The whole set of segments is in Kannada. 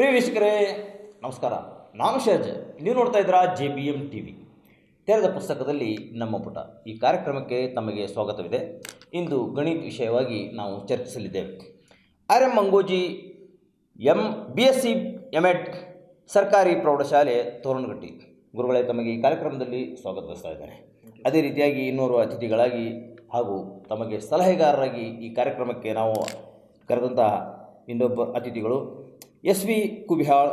ಪ್ರಿಯ ವೀಕ್ಷಕರೇ ನಮಸ್ಕಾರ. ನಾನು ಶಹಜ್. ನೀವು ನೋಡ್ತಾ ಇದ್ದೀರಾ JBM TV. ತೆರೆದ ಪುಸ್ತಕದಲ್ಲಿ ನಮ್ಮ ಪುಟ ಈ ಕಾರ್ಯಕ್ರಮಕ್ಕೆ ತಮಗೆ ಸ್ವಾಗತವಿದೆ. ಇಂದು ಗಣಿತ ವಿಷಯವಾಗಿ ನಾವು ಚರ್ಚಿಸಲಿದ್ದೇವೆ. RM ಮಂಗೋಜಿ BSc MEd ಸರ್ಕಾರಿ ಪ್ರೌಢಶಾಲೆ ತೋರಣಗಟ್ಟಿ ಗುರುಗಳೇ, ತಮಗೆ ಈ ಕಾರ್ಯಕ್ರಮದಲ್ಲಿ ಸ್ವಾಗತ ಬಯಸ್ತಾ ಇದ್ದಾರೆ. ಅದೇ ರೀತಿಯಾಗಿ ಇನ್ನೋರ್ವ ಅತಿಥಿಗಳಾಗಿ ಹಾಗೂ ತಮಗೆ ಸಲಹೆಗಾರರಾಗಿ ಈ ಕಾರ್ಯಕ್ರಮಕ್ಕೆ ನಾವು ಕರೆದಂತಹ ಇನ್ನೊಬ್ಬ ಅತಿಥಿಗಳು SV Kubihal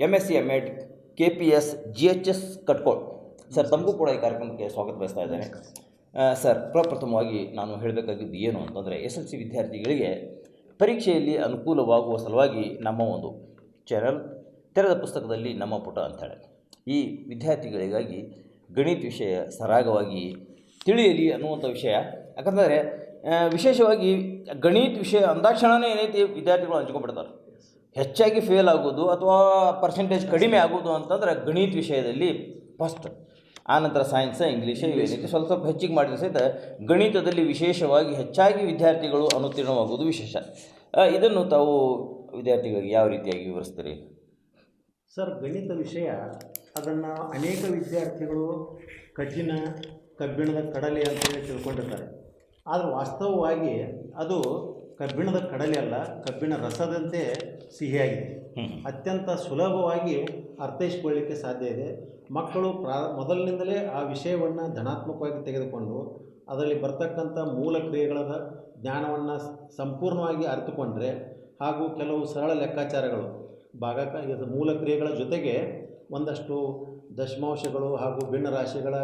MSc MEd KPS GHS Katkol sir. ತಮಗೂ ಕೂಡ ಈ ಕಾರ್ಯಕ್ರಮಕ್ಕೆ ಸ್ವಾಗತ ಬಯಸ್ತಾ ಇದ್ದೇನೆ. ಸರ್, ಪ್ರಪ್ರಥಮವಾಗಿ ನಾನು ಹೇಳಬೇಕಾಗಿದ್ದು ಏನು ಅಂತಂದರೆ, SLC ವಿದ್ಯಾರ್ಥಿಗಳಿಗೆ ಪರೀಕ್ಷೆಯಲ್ಲಿ ಅನುಕೂಲವಾಗುವ ಸಲುವಾಗಿ ನಮ್ಮ ಒಂದು ಚಾನಲ್ ತೆರೆದ ಪುಸ್ತಕದಲ್ಲಿ ನಮ್ಮ ಪುಟ ಅಂಥೇಳಿ ಈ ವಿದ್ಯಾರ್ಥಿಗಳಿಗಾಗಿ ಗಣಿತ ವಿಷಯ ಸರಾಗವಾಗಿ ತಿಳಿಯಲಿ ಅನ್ನುವಂಥ ವಿಷಯ. ಯಾಕಂದರೆ ವಿಶೇಷವಾಗಿ ಗಣಿತ ವಿಷಯ ಅಂದಾಕ್ಷಣನೇ ಏನೈತಿ ವಿದ್ಯಾರ್ಥಿಗಳು ಹಂಚ್ಕೊಂಡ್ಬಿಡ್ತಾರೆ. ಹೆಚ್ಚಾಗಿ ಫೇಲ್ ಆಗೋದು ಅಥವಾ ಪರ್ಸೆಂಟೇಜ್ ಕಡಿಮೆ ಆಗೋದು ಅಂತಂದರೆ ಗಣಿತ ವಿಷಯದಲ್ಲಿ ಫಸ್ಟ್. ಆನಂತರ ಸೈನ್ಸ್, ಇಂಗ್ಲೀಷ್ ಏನೈತಿ ಸ್ವಲ್ಪ ಹೆಚ್ಚಿಗೆ ಮಾಡಿದ ಸಹಿತ ಗಣಿತದಲ್ಲಿ ವಿಶೇಷವಾಗಿ ಹೆಚ್ಚಾಗಿ ವಿದ್ಯಾರ್ಥಿಗಳು ಅನುತ್ತೀರ್ಣವಾಗೋದು ವಿಶೇಷ. ಇದನ್ನು ತಾವು ವಿದ್ಯಾರ್ಥಿಗಳಿಗೆ ಯಾವ ರೀತಿಯಾಗಿ ವಿವರಿಸ್ತೀರಿ ಸರ್? ಗಣಿತ ವಿಷಯ ಅದನ್ನು ಅನೇಕ ವಿದ್ಯಾರ್ಥಿಗಳು ಕಬ್ಬಿಣದ ಕಡಲೆ ಅಂತೇಳಿ ತಿಳ್ಕೊಂಡಿರ್ತಾರೆ. ಆದರೆ ವಾಸ್ತವವಾಗಿ ಅದು ಕಬ್ಬಿಣದ ಕಡಲೆ ಅಲ್ಲ, ಕಬ್ಬಿಣ ರಸದಂತೆ ಸಿಹಿಯಾಗಿದೆ. ಅತ್ಯಂತ ಸುಲಭವಾಗಿ ಅರ್ಥೈಸಿಕೊಳ್ಳಲಿಕ್ಕೆ ಸಾಧ್ಯ ಇದೆ. ಮಕ್ಕಳು ಮೊದಲಿನಿಂದಲೇ ಆ ವಿಷಯವನ್ನು ಧನಾತ್ಮಕವಾಗಿ ತೆಗೆದುಕೊಂಡು ಅದರಲ್ಲಿ ಬರ್ತಕ್ಕಂಥ ಮೂಲ ಕ್ರಿಯೆಗಳ ಜ್ಞಾನವನ್ನು ಸಂಪೂರ್ಣವಾಗಿ ಅರಿತುಕೊಂಡ್ರೆ, ಹಾಗೂ ಕೆಲವು ಸರಳ ಲೆಕ್ಕಾಚಾರಗಳು ಮೂಲ ಕ್ರಿಯೆಗಳ ಜೊತೆಗೆ ಒಂದಷ್ಟು ದಶಮಾಂಶಗಳು ಹಾಗೂ ಭಿನ್ನರಾಶಿಗಳ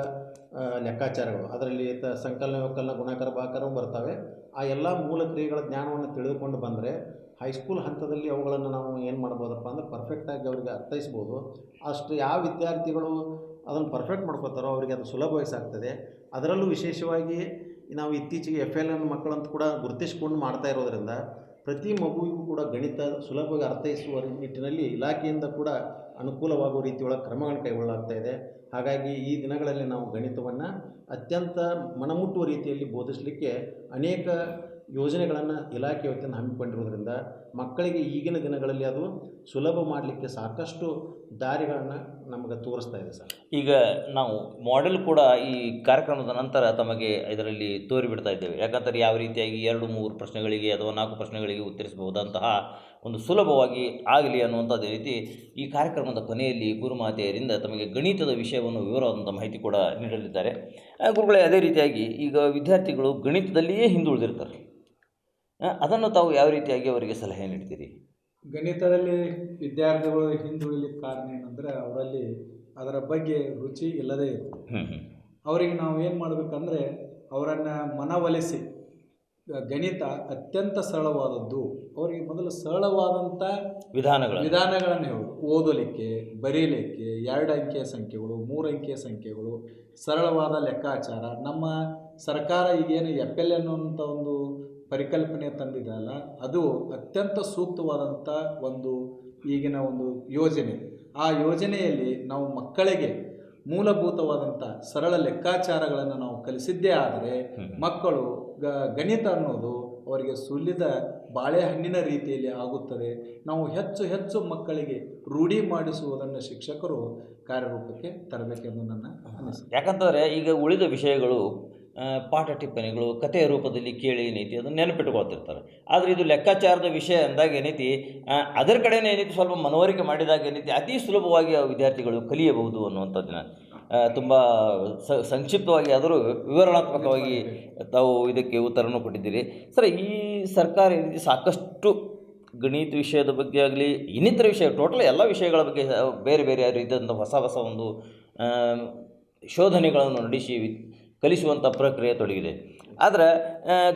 ಲೆಕ್ಕಾಚಾರಗಳು, ಅದರಲ್ಲಿ ಸಂಕಲನ, ವ್ಯವಕಲನ, ಗುಣಾಕಾರ, ಭಾಗಾಕಾರವೂ ಬರ್ತವೆ. ಆ ಎಲ್ಲ ಮೂಲ ಕ್ರಿಯೆಗಳ ಜ್ಞಾನವನ್ನು ತಿಳಿದುಕೊಂಡು ಬಂದರೆ ಹೈಸ್ಕೂಲ್ ಹಂತದಲ್ಲಿ ಅವುಗಳನ್ನು ನಾವು ಏನು ಮಾಡ್ಬೋದಪ್ಪ ಅಂದರೆ ಪರ್ಫೆಕ್ಟಾಗಿ ಅವರಿಗೆ ಅರ್ಥೈಸ್ಬೋದು. ಅಷ್ಟು ಯಾವ ವಿದ್ಯಾರ್ಥಿಗಳು ಅದನ್ನು ಪರ್ಫೆಕ್ಟ್ ಮಾಡ್ಕೋತಾರೋ ಅವರಿಗೆ ಅದು ಸುಲಭವಾಗಿ ಸಾಗ್ತದೆ. ಅದರಲ್ಲೂ ವಿಶೇಷವಾಗಿ ನಾವು ಇತ್ತೀಚೆಗೆ FLN ಮಕ್ಕಳಂತ ಕೂಡ ಗುರುತಿಸಿಕೊಂಡು ಮಾಡ್ತಾ ಇರೋದರಿಂದ ಪ್ರತಿ ಮಗುವಿಗೂ ಕೂಡ ಗಣಿತ ಸುಲಭವಾಗಿ ಅರ್ಥೈಸುವ ನಿಟ್ಟಿನಲ್ಲಿ ಇಲಾಖೆಯಿಂದ ಕೂಡ ಅನುಕೂಲವಾಗುವ ರೀತಿಯೊಳಗೆ ಕ್ರಮಗಳನ್ನು ಕೈಗೊಳ್ಳಲಾಗ್ತಾ ಇದೆ. ಹಾಗಾಗಿ ಈ ದಿನಗಳಲ್ಲಿ ನಾವು ಗಣಿತವನ್ನು ಅತ್ಯಂತ ಮನಮುಟ್ಟುವ ರೀತಿಯಲ್ಲಿ ಬೋಧಿಸಲಿಕ್ಕೆ ಅನೇಕ ಯೋಜನೆಗಳನ್ನು ಇಲಾಖೆ ವತಿಯಿಂದ ಹಮ್ಮಿಕೊಂಡಿರೋದ್ರಿಂದ ಮಕ್ಕಳಿಗೆ ಈಗಿನ ದಿನಗಳಲ್ಲಿ ಅದು ಸುಲಭ ಮಾಡಲಿಕ್ಕೆ ಸಾಕಷ್ಟು ದಾರಿಗಳನ್ನು ನಮಗೆ ತೋರಿಸ್ತಾ ಇದೆ ಸರ್. ಈಗ ನಾವು ಮಾಡೆಲ್ ಕೂಡ ಈ ಕಾರ್ಯಕ್ರಮದ ನಂತರ ತಮಗೆ ಇದರಲ್ಲಿ ತೋರಿಬಿಡ್ತಾ ಇದ್ದೇವೆ. ಯಾಕಂದರೆ ಯಾವ ರೀತಿಯಾಗಿ 2-3 ಪ್ರಶ್ನೆಗಳಿಗೆ ಅಥವಾ 4 ಪ್ರಶ್ನೆಗಳಿಗೆ ಉತ್ತರಿಸಬಹುದಂತಹ ಒಂದು ಸುಲಭವಾಗಿ ಆಗಲಿ ಅನ್ನುವಂಥದ್ದು ರೀತಿ ಈ ಕಾರ್ಯಕ್ರಮದ ಕೊನೆಯಲ್ಲಿ ಗುರುಮಾತೆಯರಿಂದ ತಮಗೆ ಗಣಿತದ ವಿಷಯವನ್ನು ವಿವರವಾದಂಥ ಮಾಹಿತಿ ಕೂಡ ನೀಡಲಿದ್ದಾರೆ. ಗುರುಗಳೇ, ಅದೇ ರೀತಿಯಾಗಿ ಈಗ ವಿದ್ಯಾರ್ಥಿಗಳು ಗಣಿತದಲ್ಲಿಯೇ ಹಿಂದುಳಿದಿರ್ತಾರೆ. ಅದನ್ನು ತಾವು ಯಾವ ರೀತಿಯಾಗಿ ಅವರಿಗೆ ಸಲಹೆ ನೀಡ್ತೀರಿ? ಗಣಿತದಲ್ಲಿ ವಿದ್ಯಾರ್ಥಿಗಳು ಹಿಂದುಳಿಲಿಕ್ಕೆ ಕಾರಣ ಏನಂದರೆ ಅವರಲ್ಲಿ ಅದರ ಬಗ್ಗೆ ರುಚಿ ಇಲ್ಲದೇ ಇರುತ್ತೆ. ಅವರಿಗೆ ನಾವು ಏನು ಮಾಡಬೇಕಂದ್ರೆ ಅವರನ್ನು ಮನವೊಲಿಸಿ ಗಣಿತ ಅತ್ಯಂತ ಸರಳವಾದದ್ದು, ಅವರಿಗೆ ಮೊದಲು ಸರಳವಾದಂಥ ವಿಧಾನಗಳನ್ನು ಹೇಳೋದು. ಓದಲಿಕ್ಕೆ, ಬರೀಲಿಕ್ಕೆ 2 ಅಂಕೆಯ ಸಂಖ್ಯೆಗಳು, 3 ಅಂಕೆಯ ಸಂಖ್ಯೆಗಳು, ಸರಳವಾದ ಲೆಕ್ಕಾಚಾರ. ನಮ್ಮ ಸರ್ಕಾರ ಈಗೇನು FLN ಅನ್ನುವಂಥ ಒಂದು ಪರಿಕಲ್ಪನೆ ತಂದಿದೆಯಲ್ಲ, ಅದು ಅತ್ಯಂತ ಸೂಕ್ತವಾದಂಥ ಒಂದು ಈಗಿನ ಒಂದು ಯೋಜನೆ. ಆ ಯೋಜನೆಯಲ್ಲಿ ನಾವು ಮಕ್ಕಳಿಗೆ ಮೂಲಭೂತವಾದಂಥ ಸರಳ ಲೆಕ್ಕಾಚಾರಗಳನ್ನು ನಾವು ಕಲಿಸಿದ್ದೇ ಆದರೆ ಮಕ್ಕಳು ಗಣಿತ ಅನ್ನೋದು ಅವರಿಗೆ ಸುಲಿದ ಬಾಳೆಹಣ್ಣಿನ ರೀತಿಯಲ್ಲಿ ಆಗುತ್ತದೆ. ನಾವು ಹೆಚ್ಚು ಹೆಚ್ಚು ಮಕ್ಕಳಿಗೆ ರೂಢಿ ಮಾಡಿಸುವುದನ್ನು ಶಿಕ್ಷಕರು ಕಾರ್ಯರೂಪಕ್ಕೆ ತರಬೇಕೆಂದು ನನ್ನ ಅನಿಸಿಕೆ. ಯಾಕಂತಂದರೆ ಈಗ ಉಳಿದ ವಿಷಯಗಳು ಪಾಠ ಟಿಪ್ಪಣಿಗಳು ಕಥೆಯ ರೂಪದಲ್ಲಿ ಕೇಳಿ ಏನೈತಿ ಅದನ್ನು ನೆನಪಿಟ್ಕೊಳ್ತಿರ್ತಾರೆ. ಆದರೆ ಇದು ಲೆಕ್ಕಾಚಾರದ ವಿಷಯ ಅಂದಾಗ ಏನೈತಿ ಅದರ ಕಡೆನೇ ಏನೈತಿ ಸ್ವಲ್ಪ ಮನವರಿಕೆ ಮಾಡಿದಾಗ ಏನೈತಿ ಅತಿ ಸುಲಭವಾಗಿ ಆ ವಿದ್ಯಾರ್ಥಿಗಳು ಕಲಿಯಬಹುದು ಅನ್ನುವಂಥದ್ದನ್ನ ತುಂಬ ಸಂಕ್ಷಿಪ್ತವಾಗಿ ಆದರೂ ವಿವರಣಾತ್ಮಕವಾಗಿ ತಾವು ಇದಕ್ಕೆ ಉತ್ತರವನ್ನು ಕೊಟ್ಟಿದ್ದೀರಿ. ಸರ್, ಈ ಸರ್ಕಾರ ಏನೈತಿ ಸಾಕಷ್ಟು ಗಣಿತ ವಿಷಯದ ಬಗ್ಗೆ ಆಗಲಿ ಇನ್ನಿತರ ವಿಷಯ ಟೋಟಲ್ ಎಲ್ಲ ವಿಷಯಗಳ ಬಗ್ಗೆ ಬೇರೆ ಬೇರೆ ರೀತಿಯಾದಂಥ ಹೊಸ ಒಂದು ಶೋಧನೆಗಳನ್ನು ನಡೆಸಿ ಕಲಿಸುವಂಥ ಪ್ರಕ್ರಿಯೆ ತೊಡಗಿದೆ. ಆದರೆ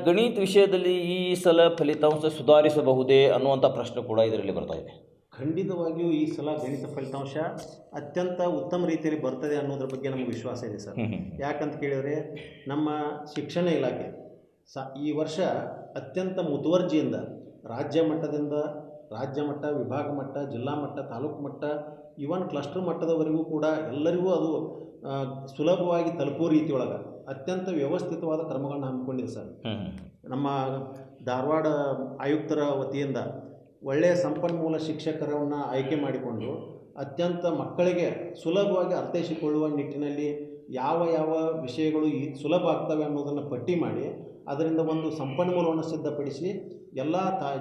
ಗಣಿತ ವಿಷಯದಲ್ಲಿ ಈ ಸಲ ಫಲಿತಾಂಶ ಸುಧಾರಿಸಬಹುದೇ ಅನ್ನುವಂಥ ಪ್ರಶ್ನೆ ಕೂಡ ಇದರಲ್ಲಿ ಬರ್ತಾ ಇದೆ. ಖಂಡಿತವಾಗಿಯೂ ಈ ಸಲ ಗಣಿತ ಫಲಿತಾಂಶ ಅತ್ಯಂತ ಉತ್ತಮ ರೀತಿಯಲ್ಲಿ ಬರ್ತದೆ ಅನ್ನೋದ್ರ ಬಗ್ಗೆ ನಮಗೆ ವಿಶ್ವಾಸ ಇದೆ ಸರ್. ಯಾಕಂತ ಕೇಳಿದರೆ ನಮ್ಮ ಶಿಕ್ಷಣ ಇಲಾಖೆ ಈ ವರ್ಷ ಅತ್ಯಂತ ಮುತುವರ್ಜಿಯಿಂದ ರಾಜ್ಯ ಮಟ್ಟ, ವಿಭಾಗ ಮಟ್ಟ, ಜಿಲ್ಲಾ ಮಟ್ಟ, ತಾಲೂಕು ಮಟ್ಟ, ಇವನ್ ಕ್ಲಸ್ಟರ್ ಮಟ್ಟದವರೆಗೂ ಕೂಡ ಎಲ್ಲರಿಗೂ ಅದು ಸುಲಭವಾಗಿ ತಲುಪುವ ರೀತಿಯೊಳಗೆ ಅತ್ಯಂತ ವ್ಯವಸ್ಥಿತವಾದ ಕ್ರಮಗಳನ್ನು ಹಮ್ಮಿಕೊಂಡಿದೆ ಸರ್. ನಮ್ಮ ಧಾರವಾಡ ಆಯುಕ್ತರ ವತಿಯಿಂದ ಒಳ್ಳೆಯ ಸಂಪನ್ಮೂಲ ಶಿಕ್ಷಕರನ್ನು ಆಯ್ಕೆ ಮಾಡಿಕೊಂಡು ಅತ್ಯಂತ ಮಕ್ಕಳಿಗೆ ಸುಲಭವಾಗಿ ಅರ್ಥೈಸಿಕೊಳ್ಳುವ ನಿಟ್ಟಿನಲ್ಲಿ ಯಾವ ಯಾವ ವಿಷಯಗಳು ಸುಲಭ ಆಗ್ತವೆ ಅನ್ನೋದನ್ನು ಪಟ್ಟಿ ಮಾಡಿ ಅದರಿಂದ ಒಂದು ಸಂಪನ್ಮೂಲವನ್ನು ಸಿದ್ಧಪಡಿಸಿ ಎಲ್ಲ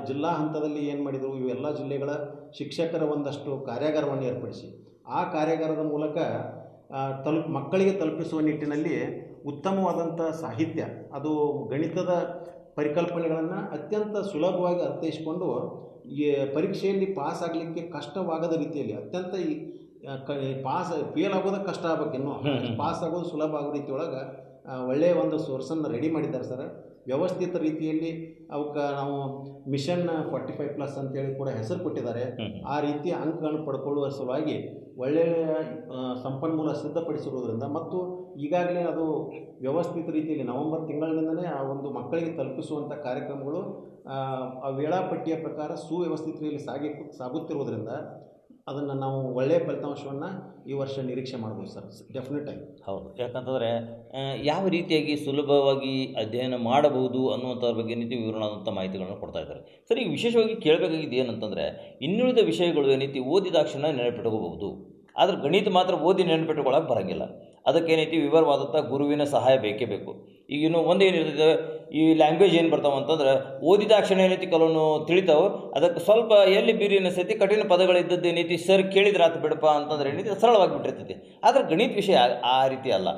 ಜಿಲ್ಲಾ ಹಂತದಲ್ಲಿ ಏನು ಮಾಡಿದರು, ಇವೆಲ್ಲ ಜಿಲ್ಲೆಗಳ ಶಿಕ್ಷಕರ ಒಂದಷ್ಟು ಕಾರ್ಯಾಗಾರವನ್ನು ಏರ್ಪಡಿಸಿ ಆ ಕಾರ್ಯಾಗಾರದ ಮೂಲಕ ಮಕ್ಕಳಿಗೆ ತಲುಪಿಸುವ ನಿಟ್ಟಿನಲ್ಲಿ ಉತ್ತಮವಾದಂಥ ಸಾಹಿತ್ಯ, ಅದು ಗಣಿತದ ಪರಿಕಲ್ಪನೆಗಳನ್ನು ಅತ್ಯಂತ ಸುಲಭವಾಗಿ ಅರ್ಥೈಸಿಕೊಂಡು ಈ ಪರೀಕ್ಷೆಯಲ್ಲಿ ಪಾಸ್ ಆಗಲಿಕ್ಕೆ ಕಷ್ಟವಾಗದ ರೀತಿಯಲ್ಲಿ ಅತ್ಯಂತ ಫೇಲ್ ಆಗೋದು ಕಷ್ಟ ಆಗ್ಬೇಕಿನ್ನು ಪಾಸ್ ಆಗೋದು ಸುಲಭ ಆಗೋ ರೀತಿಯೊಳಗೆ ಒಳ್ಳೆಯ ಒಂದು ಸೋರ್ಸನ್ನು ರೆಡಿ ಮಾಡಿದ್ದಾರೆ ಸರ್. ವ್ಯವಸ್ಥಿತ ರೀತಿಯಲ್ಲಿ ಅವಕ್ಕೆ ನಾವು ಮಿಷನ್ 45+ ಅಂತೇಳಿ ಕೂಡ ಹೆಸರು ಕೊಟ್ಟಿದ್ದಾರೆ. ಆ ರೀತಿಯ ಅಂಕಗಳನ್ನು ಪಡ್ಕೊಳ್ಳುವ ಸಲುವಾಗಿ ಒಳ್ಳೆಯ ಸಂಪನ್ಮೂಲ ಸಿದ್ಧಪಡಿಸಿರುವುದರಿಂದ ಮತ್ತು ಈಗಾಗಲೇ ಅದು ವ್ಯವಸ್ಥಿತ ರೀತಿಯಲ್ಲಿ ನವೆಂಬರ್ ತಿಂಗಳಿನಿಂದಲೇ ಆ ಒಂದು ಮಕ್ಕಳಿಗೆ ತಲುಪಿಸುವಂಥ ಕಾರ್ಯಕ್ರಮಗಳು ಆ ವೇಳಾಪಟ್ಟಿಯ ಪ್ರಕಾರ ಸುವ್ಯವಸ್ಥಿತ ರೀತಿಯಲ್ಲಿ ಸಾಗುತ್ತಿರುವುದರಿಂದ ಅದನ್ನು ನಾವು ಒಳ್ಳೆಯ ಫಲಿತಾಂಶವನ್ನು ಈ ವರ್ಷ ನಿರೀಕ್ಷೆ ಮಾಡ್ಬೋದು ಸರ್, ಡೆಫಿನೆಟಾಗಿ. ಹೌದು, ಯಾಕಂತಂದರೆ ಯಾವ ರೀತಿಯಾಗಿ ಸುಲಭವಾಗಿ ಅಧ್ಯಯನ ಮಾಡಬಹುದು ಅನ್ನುವಂಥದ್ರ ಬಗ್ಗೆ ಏನೈತಿ ವಿವರಣಾದಂಥ ಮಾಹಿತಿಗಳನ್ನು ಕೊಡ್ತಾ ಇದ್ದಾರೆ. ಸರ್, ಈಗ ವಿಶೇಷವಾಗಿ ಕೇಳಬೇಕಾಗಿದ್ದು ಏನಂತಂದರೆ ಇನ್ನುಳಿದ ವಿಷಯಗಳು ಏನೈತಿ ಓದಿದಾಕ್ಷಣ ನೆನಪಿಟ್ಕೋಬಹುದು, ಆದರೆ ಗಣಿತ ಮಾತ್ರ ಓದಿ ನೆನಪಿಟ್ಕೊಳ್ಳೋಕೆ ಬರೋಂಗಿಲ್ಲ. ಅದಕ್ಕೇನೈತಿ ವಿವರವಾದಂಥ ಗುರುವಿನ ಸಹಾಯ ಬೇಕೇ ಬೇಕು. ಈಗಿನ್ನು ಒಂದು ಏನಿರ್ತದೆ, ಈ ಲ್ಯಾಂಗ್ವೇಜ್ ಏನು ಬರ್ತಾವೆ ಅಂತಂದ್ರೆ ಓದಿದಾಕ್ಷಣ ಏನೈತಿ ಕೆಲವೊಂದು ತಿಳಿತಾವೆ, ಅದಕ್ಕೆ ಸ್ವಲ್ಪ ಎಲ್ಲಿ ಬೀರಿ ಅನಿಸ್ತೈತಿ ಕಠಿಣ ಪದಗಳಿದ್ದದ್ದು ಏನೈತಿ ಸರ್ ಕೇಳಿದ್ರೆ ಆತು ಬಿಡಪ್ಪ ಅಂತಂದ್ರೆ ಏನೈತಿ ಸರಳವಾಗಿ ಬಿಟ್ಟಿರ್ತೈತಿ. ಆದರೆ ಗಣಿತ ವಿಷಯ ಆ ರೀತಿ ಅಲ್ಲ,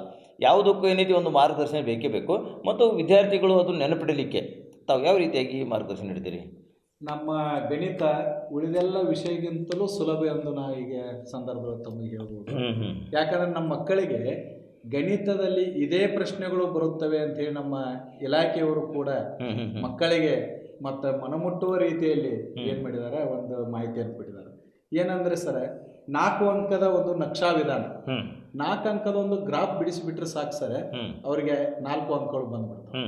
ಯಾವುದಕ್ಕೂ ಏನೈತಿ ಒಂದು ಮಾರ್ಗದರ್ಶನ ಬೇಕೇ ಬೇಕು. ಮತ್ತು ವಿದ್ಯಾರ್ಥಿಗಳು ಅದು ನೆನಪಿಡಲಿಕ್ಕೆ ತಾವು ಯಾವ ರೀತಿಯಾಗಿ ಮಾರ್ಗದರ್ಶನ ನೀಡ್ತೀರಿ? ನಮ್ಮ ಗಣಿತ ಉಳಿದೆಲ್ಲ ವಿಷಯಕ್ಕಿಂತಲೂ ಸುಲಭ ಎಂದು ನಾ ಈಗ ಸಂದರ್ಭದಲ್ಲಿ ತಮಗೆ ಹೇಳ್ಬೋದು. ಯಾಕಂದರೆ ನಮ್ಮ ಮಕ್ಕಳಿಗೆ ಗಣಿತದಲ್ಲಿ ಇದೇ ಪ್ರಶ್ನೆಗಳು ಬರುತ್ತವೆ ಅಂಥೇಳಿ ನಮ್ಮ ಇಲಾಖೆಯವರು ಕೂಡ ಮಕ್ಕಳಿಗೆ ಮತ್ತು ಮನಮುಟ್ಟುವ ರೀತಿಯಲ್ಲಿ ಏನು ಮಾಡಿದ್ದಾರೆ, ಒಂದು ಮಾಹಿತಿಯನ್ನು ಕೊಟ್ಟಿದ್ದಾರೆ. ಏನಂದರೆ ಸರ್, 4 ಅಂಕದ ಒಂದು ನಕ್ಷಾ ವಿಧಾನ, 4 ಅಂಕದ ಒಂದು ಗ್ರಾಫ್ ಬಿಡಿಸಿಬಿಟ್ರೆ ಸಾಕು ಸರ್, ಅವರಿಗೆ 4 ಅಂಕಗಳು ಬಂದ್ಬಿಡ್ತವೆ.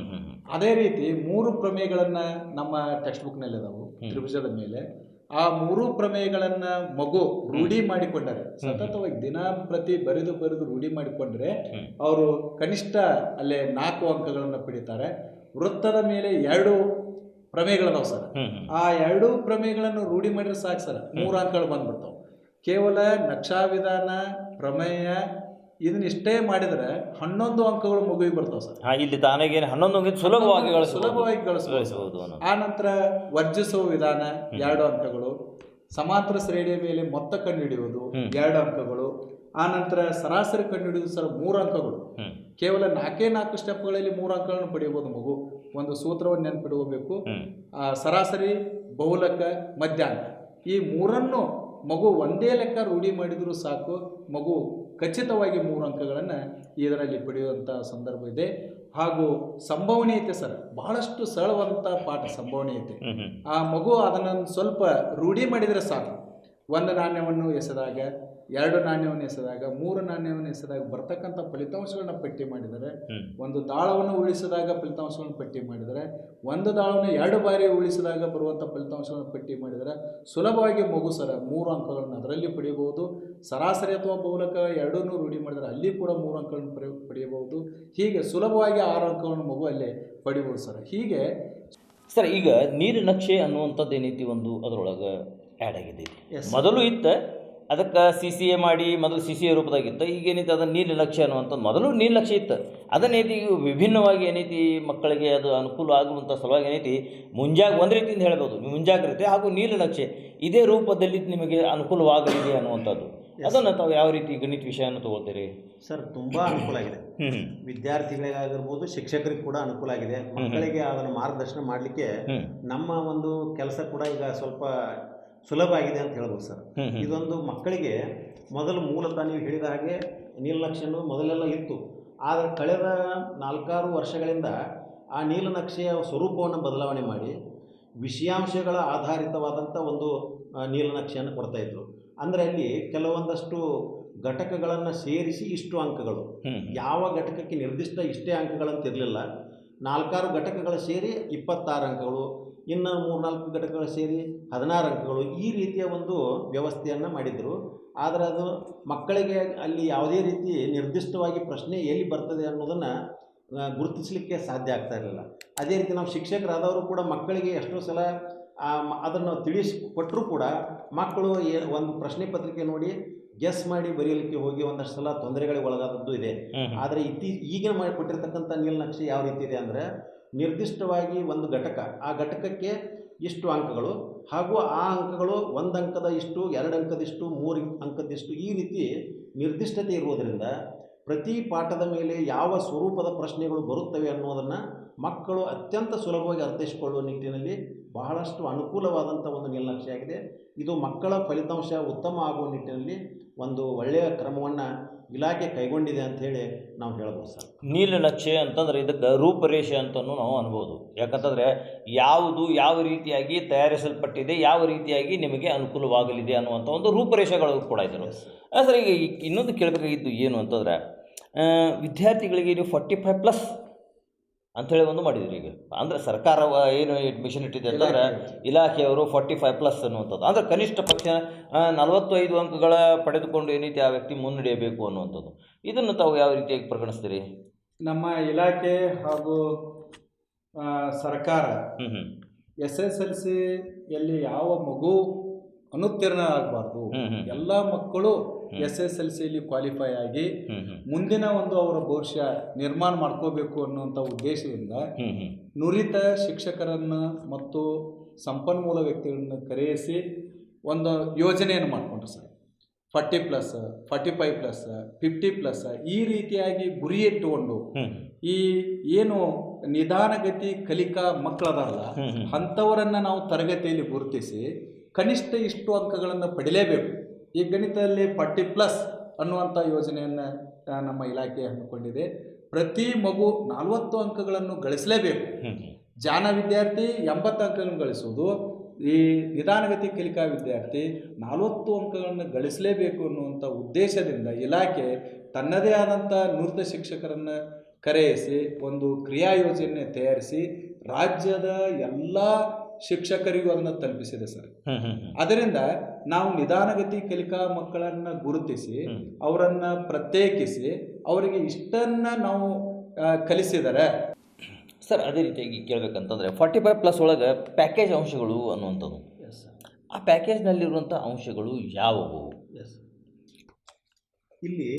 ಅದೇ ರೀತಿ 3 ಪ್ರಮೇಯಗಳನ್ನು ನಮ್ಮ ಟೆಕ್ಸ್ಟ್ ಬುಕ್ನಲ್ಲಿ ಇದಾವೆ ತ್ರಿಭುಜದ ಮೇಲೆ. ಆ 3 ಪ್ರಮೇಯಗಳನ್ನು ಮಗು ರೂಢಿ ಮಾಡಿಕೊಂಡರೆ, ಸತತವಾಗಿ ದಿನ ಪ್ರತಿ ಬರೆದು ರೂಢಿ ಮಾಡಿಕೊಂಡ್ರೆ ಅವರು ಕನಿಷ್ಠ ಅಲ್ಲೇ 4 ಅಂಕಗಳನ್ನು ಪಡಿತಾರೆ. ವೃತ್ತದ ಮೇಲೆ 2 ಪ್ರಮೇಯಗಳದಾವೆ ಸರ್, ಆ 2 ಪ್ರಮೇಯಗಳನ್ನು ರೂಢಿ ಮಾಡಿದ್ರೆ ಸಾಕು ಸರ್, 3 ಅಂಕಗಳು ಬಂದ್ಬಿಡ್ತಾವೆ. ಕೇವಲ ನಕ್ಷಾ ವಿಧಾನ, ಪ್ರಮೇಯ ಇದನ್ನಿಷ್ಟೇ ಮಾಡಿದರೆ 11 ಅಂಕಗಳು ಮಗುವಿಗೆ ಬರ್ತಾವೆ ಸರ್. ಇಲ್ಲಿ ತಾನಾಗೇ 11 ಅಂಕ ಸುಲಭವಾಗಿ ಗಳಿಸಬಹುದು. ಆ ನಂತರ ವರ್ಜಿಸುವ ವಿಧಾನ 2 ಅಂಕಗಳು, ಸಮಾಂತರ ಶ್ರೇಣಿಯ ಮೇಲೆ ಮೊತ್ತ ಕಂಡುಹಿಡಿಯುವುದು 2 ಅಂಕಗಳು, ಆ ನಂತರ ಸರಾಸರಿ ಕಂಡುಹಿಡಿಯುವುದು ಸರ್ 3 ಅಂಕಗಳು. ಕೇವಲ 4 ಸ್ಟೆಪ್ಗಳಲ್ಲಿ 3 ಅಂಕಗಳನ್ನು ಪಡೆಯಬಹುದು ಮಗು. ಒಂದು ಸೂತ್ರವನ್ನು ನೆನಪಿಡಬೇಕು, ಸರಾಸರಿ, ಬಹುಲಕ, ಮಧ್ಯಾಂಕ, ಈ 3 ಮಗು ಒಂದೇ ಲೆಕ್ಕ ರೂಢಿ ಮಾಡಿದರೂ ಸಾಕು, ಮಗು ಖಚಿತವಾಗಿ 3 ಅಂಕಗಳನ್ನು ಇದರಲ್ಲಿ ಪಡೆಯುವಂಥ ಸಂದರ್ಭ ಇದೆ. ಹಾಗೂ ಸಂಭವನೀಯತೆ ಸರ್, ಬಹಳಷ್ಟು ಸರಳವಾದಂಥ ಪಾಠ ಸಂಭವನೀಯತೆ. ಆ ಮಗು ಅದನ್ನು ಸ್ವಲ್ಪ ರೂಢಿ ಮಾಡಿದರೆ ಸಾಕು. 1 ನಾಣ್ಯವನ್ನು ಎಸೆದಾಗ, 2 ನಾಣ್ಯವನ್ನು ಎಸೆದಾಗ, 3 ನಾಣ್ಯವನ್ನು ಎಸೆದಾಗ ಬರ್ತಕ್ಕಂಥ ಫಲಿತಾಂಶಗಳನ್ನ ಪಟ್ಟಿ ಮಾಡಿದರೆ, ಒಂದು ದಾಳವನ್ನು ಉಳಿಸಿದಾಗ ಫಲಿತಾಂಶಗಳನ್ನು ಪಟ್ಟಿ ಮಾಡಿದರೆ, 1 ದಾಳವನ್ನು 2 ಬಾರಿ ಉಳಿಸಿದಾಗ ಬರುವಂಥ ಫಲಿತಾಂಶಗಳನ್ನು ಪಟ್ಟಿ ಮಾಡಿದರೆ ಸುಲಭವಾಗಿ ಮಗು ಸರ 3 ಅಂಕಗಳನ್ನು ಅದರಲ್ಲಿ ಪಡೆಯಬಹುದು. ಸರಾಸರಿ ಅಥವಾ ಬಹುಲಕ ಎರಡನ್ನೂ ರೂಢಿ ಮಾಡಿದರೆ ಅಲ್ಲಿ ಕೂಡ 3 ಅಂಕಗಳನ್ನು ಪಡೆಯಬಹುದು. ಹೀಗೆ ಸುಲಭವಾಗಿ 6 ಅಂಕಗಳನ್ನು ಮಗು ಅಲ್ಲೇ ಪಡಿಬೋದು ಸರ್. ಹೀಗೆ ಸರ್, ಈಗ ನೀರು ನಕ್ಷೆ ಅನ್ನುವಂಥದ್ದು ಏನೈತಿ ಒಂದು ಅದರೊಳಗೆ ಆ್ಯಡ್ ಆಗಿದೆ. ಮೊದಲು ಇತ್ತು, ಅದಕ್ಕೆ CCA ಮಾಡಿ ಮೊದಲು CCA ರೂಪದಾಗಿತ್ತು. ಈಗ ಏನೈತಿ ಅದನ್ನು ನೀಲನಕ್ಷೆ ಅನ್ನುವಂಥದ್ದು, ಮೊದಲು ನೀಲನಕ್ಷೆ ಇತ್ತು, ಅದನ್ನೈತಿ ಈಗ ವಿಭಿನ್ನವಾಗಿ ಏನೈತಿ ಮಕ್ಕಳಿಗೆ ಅದು ಅನುಕೂಲ ಆಗುವಂಥ ಸಲುವಾಗಿ ಏನೈತಿ ಒಂದು ರೀತಿಯಿಂದ ಹೇಳ್ಬೋದು ಮುಂಜಾಗ್ರತೆ ಹಾಗೂ ನೀಲನಕ್ಷೆ ಇದೇ ರೂಪದಲ್ಲಿ ನಿಮಗೆ ಅನುಕೂಲವಾಗಲಿದೆ ಅನ್ನುವಂಥದ್ದು. ಅದನ್ನು ತಾವು ಯಾವ ರೀತಿ ಗಣಿತ ವಿಷಯವನ್ನು ತಗೋತೀರಿ? ಸರ್, ತುಂಬ ಅನುಕೂಲ ಆಗಿದೆ. ವಿದ್ಯಾರ್ಥಿಗಳಿಗಾಗಿರ್ಬೋದು, ಶಿಕ್ಷಕರಿಗೆ ಕೂಡ ಅನುಕೂಲ ಆಗಿದೆ. ಮಕ್ಕಳಿಗೆ ಅದನ್ನು ಮಾರ್ಗದರ್ಶನ ಮಾಡಲಿಕ್ಕೆ ನಮ್ಮ ಒಂದು ಕೆಲಸ ಕೂಡ ಈಗ ಸ್ವಲ್ಪ ಸುಲಭ ಆಗಿದೆ ಅಂತ ಹೇಳ್ಬೋದು ಸರ್. ಇದೊಂದು ಮಕ್ಕಳಿಗೆ ಮೊದಲು ಮೂಲತಃ ನೀವು ಹೇಳಿದ ಹಾಗೆ ನೀಲನಕ್ಷೆಯನ್ನು ಮೊದಲೆಲ್ಲ ಇತ್ತು, ಆದರೆ ಕಳೆದ 4-6 ವರ್ಷಗಳಿಂದ ಆ ನೀಲನಕ್ಷೆಯ ಸ್ವರೂಪವನ್ನು ಬದಲಾವಣೆ ಮಾಡಿ ವಿಷಯಾಂಶಗಳ ಆಧಾರಿತವಾದಂಥ ಒಂದು ನೀಲನಕ್ಷೆಯನ್ನು ಕೊಡ್ತಾಯಿದ್ರು. ಅಂದರೆ ಅಲ್ಲಿ ಕೆಲವೊಂದಷ್ಟು ಘಟಕಗಳನ್ನು ಸೇರಿಸಿ ಇಷ್ಟು ಅಂಕಗಳು, ಯಾವ ಘಟಕಕ್ಕೆ ನಿರ್ದಿಷ್ಟ ಇಷ್ಟೇ ಅಂಕಗಳಂತ ಇರಲಿಲ್ಲ. 4-6 ಘಟಕಗಳು ಸೇರಿ 26 ಅಂಕಗಳು, ಇನ್ನು 3-4 ಘಟಕಗಳು ಸೇರಿ 16 ಅಂಕಗಳು, ಈ ರೀತಿಯ ಒಂದು ವ್ಯವಸ್ಥೆಯನ್ನು ಮಾಡಿದರು. ಆದರೆ ಅದು ಮಕ್ಕಳಿಗೆ ಅಲ್ಲಿ ಯಾವುದೇ ರೀತಿ ನಿರ್ದಿಷ್ಟವಾಗಿ ಪ್ರಶ್ನೆ ಎಲ್ಲಿ ಬರ್ತದೆ ಅನ್ನೋದನ್ನು ಗುರುತಿಸಲಿಕ್ಕೆ ಸಾಧ್ಯ ಆಗ್ತಾ ಇರಲಿಲ್ಲ. ಅದೇ ರೀತಿ ನಾವು ಶಿಕ್ಷಕರಾದವರು ಕೂಡ ಮಕ್ಕಳಿಗೆ ಎಷ್ಟೋ ಸಲ ಅದನ್ನು ತಿಳಿಸಿಕೊಟ್ಟರೂ ಕೂಡ ಮಕ್ಕಳು ಒಂದು ಪ್ರಶ್ನೆ ಪತ್ರಿಕೆ ನೋಡಿ ಗೆಸ್ ಮಾಡಿ ಬರೆಯಲಿಕ್ಕೆ ಹೋಗಿ ಒಂದಷ್ಟು ಸಲ ತೊಂದರೆಗಳಿಗೆ ಒಳಗಾದದ್ದು ಇದೆ. ಆದರೆ ಈಗಿನ ಕೊಟ್ಟಿರ್ತಕ್ಕಂಥ ನೀಲನಕ್ಷೆ ಯಾವ ರೀತಿ ಇದೆ ಅಂದರೆ, ನಿರ್ದಿಷ್ಟವಾಗಿ ಒಂದು ಘಟಕ, ಆ ಘಟಕಕ್ಕೆ ಇಷ್ಟು ಅಂಕಗಳು ಹಾಗೂ ಆ ಅಂಕಗಳು 1 ಅಂಕದ ಇಷ್ಟು, 2 ಅಂಕದಿಷ್ಟು, 3 ಅಂಕದಿಷ್ಟು, ಈ ರೀತಿ ನಿರ್ದಿಷ್ಟತೆ ಇರುವುದರಿಂದ ಪ್ರತಿ ಪಾಠದ ಮೇಲೆ ಯಾವ ಸ್ವರೂಪದ ಪ್ರಶ್ನೆಗಳು ಬರುತ್ತವೆ ಅನ್ನೋದನ್ನು ಮಕ್ಕಳು ಅತ್ಯಂತ ಸುಲಭವಾಗಿ ಅರ್ಥೈಸಿಕೊಳ್ಳುವ ನಿಟ್ಟಿನಲ್ಲಿ ಬಹಳಷ್ಟು ಅನುಕೂಲವಾದಂಥ ಒಂದು ನೀಲನಕ್ಷೆಯಾಗಿದೆ. ಇದು ಮಕ್ಕಳ ಫಲಿತಾಂಶ ಉತ್ತಮ ಆಗುವ ನಿಟ್ಟಿನಲ್ಲಿ ಒಂದು ಒಳ್ಳೆಯ ಕ್ರಮವನ್ನು ಇಲಾಖೆ ಕೈಗೊಂಡಿದೆ ಅಂಥೇಳಿ ನಾವು ಹೇಳ್ಬೋದು ಸರ್. ನೀಲನಕ್ಷೆ ಅಂತಂದರೆ ಇದಕ್ಕೆ ರೂಪರೇಷೆ ಅಂತಲೂ ನಾವು ಅನ್ಬೋದು. ಯಾಕಂತಂದರೆ ಯಾವುದು ಯಾವ ರೀತಿಯಾಗಿ ತಯಾರಿಸಲ್ಪಟ್ಟಿದೆ, ಯಾವ ರೀತಿಯಾಗಿ ನಿಮಗೆ ಅನುಕೂಲವಾಗಲಿದೆ ಅನ್ನುವಂಥ ಒಂದು ರೂಪರೇಷೆಗಳು ಕೂಡ ಇದ್ದರು. ಸರ್, ಈಗ ಇನ್ನೊಂದು ಕೇಳಬೇಕಾಗಿದ್ದು ಏನು ಅಂತಂದರೆ, ವಿದ್ಯಾರ್ಥಿಗಳಿಗೆ ನೀವು 45+ ಅಂಥೇಳಿ ಒಂದು ಮಾಡಿದ್ರಿ. ಈಗ ಅಂದರೆ ಸರ್ಕಾರ ಏನು ಮಿಷನ್ ಇಟ್ಟಿದೆ ಅಂತಂದರೆ ಇಲಾಖೆಯವರು 45+ ಅನ್ನುವಂಥದ್ದು, ಅಂದರೆ ಕನಿಷ್ಠ ಪಕ್ಷ 45 ಅಂಕಗಳ ಪಡೆದುಕೊಂಡು ಏನೈತಿ ಆ ವ್ಯಕ್ತಿ ಮುನ್ನಡೆಯಬೇಕು ಅನ್ನುವಂಥದ್ದು. ಇದನ್ನು ತಾವು ಯಾವ ರೀತಿಯಾಗಿ ಪರಿಗಣಿಸ್ತೀರಿ? ನಮ್ಮ ಇಲಾಖೆ ಹಾಗೂ ಸರ್ಕಾರ SSLCಯಲ್ಲಿ ಯಾವ ಮಗು ಅನುತ್ತೀರ್ಣ ಆಗಬಾರ್ದು, ಎಲ್ಲ ಮಕ್ಕಳು SSLCಯಲ್ಲಿ ಕ್ವಾಲಿಫೈ ಆಗಿ ಮುಂದಿನ ಒಂದು ಅವರ ಭವಿಷ್ಯ ನಿರ್ಮಾಣ ಮಾಡ್ಕೋಬೇಕು ಅನ್ನುವಂಥ ಉದ್ದೇಶದಿಂದ ನುರಿತ ಶಿಕ್ಷಕರನ್ನು ಮತ್ತು ಸಂಪನ್ಮೂಲ ವ್ಯಕ್ತಿಗಳನ್ನು ಕರೆಯಿಸಿ ಒಂದು ಯೋಜನೆಯನ್ನು ಮಾಡಿಕೊಂಡ್ರು ಸರ್. 40+, 45+, 50+, ಈ ರೀತಿಯಾಗಿ ಗುರಿ ಇಟ್ಟುಕೊಂಡು ಈ ಏನು ನಿಧಾನಗತಿ ಕಲಿಕಾ ಮಕ್ಕಳದಾರಲ್ಲ ಅಂಥವರನ್ನು ನಾವು ತರಗತಿಯಲ್ಲಿ ಗುರುತಿಸಿ ಕನಿಷ್ಠ ಇಷ್ಟು ಅಂಕಗಳನ್ನು ಪಡಿಲೇಬೇಕು. ಈ ಗಣಿತದಲ್ಲಿ 40+ ಅನ್ನುವಂಥ ಯೋಜನೆಯನ್ನು ನಮ್ಮ ಇಲಾಖೆ ಹಮ್ಮಿಕೊಂಡಿದೆ. ಪ್ರತಿ ಮಗು 40 ಅಂಕಗಳನ್ನು ಗಳಿಸಲೇಬೇಕು. ಜಾಣ ವಿದ್ಯಾರ್ಥಿ 80 ಅಂಕಗಳನ್ನು ಗಳಿಸುವುದು, ಈ ನಿಧಾನಗತಿ ಕಲಿಕಾ ವಿದ್ಯಾರ್ಥಿ 40 ಅಂಕಗಳನ್ನು ಗಳಿಸಲೇಬೇಕು ಅನ್ನುವಂಥ ಉದ್ದೇಶದಿಂದ ಇಲಾಖೆ ತನ್ನದೇ ಆದಂಥ ನುರಿತ ಶಿಕ್ಷಕರನ್ನು ಕರೆಯಿಸಿ ಒಂದು ಕ್ರಿಯಾ ಯೋಜನೆ ತಯಾರಿಸಿ ರಾಜ್ಯದ ಎಲ್ಲ ಶಿಕ್ಷಕರಿಗೂ ಅದನ್ನು ತಲುಪಿಸಿದೆ ಸರ್. ಅದರಿಂದ ನಾವು ನಿಧಾನಗತಿ ಕಲಿಕಾ ಮಕ್ಕಳನ್ನು ಗುರುತಿಸಿ ಅವರನ್ನು ಪ್ರತ್ಯೇಕಿಸಿ ಅವರಿಗೆ ಇಷ್ಟನ್ನು ನಾವು ಕಲಿಸಿದರೆ ಸರ್. ಅದೇ ರೀತಿಯಾಗಿ ಕೇಳಬೇಕಂತಂದರೆ 45+ ಒಳಗೆ ಪ್ಯಾಕೇಜ್ ಅಂಶಗಳು ಅನ್ನುವಂಥದ್ದು, ಆ ಪ್ಯಾಕೇಜ್ನಲ್ಲಿರುವಂಥ ಅಂಶಗಳು ಯಾವುವು? ಇಲ್ಲಿ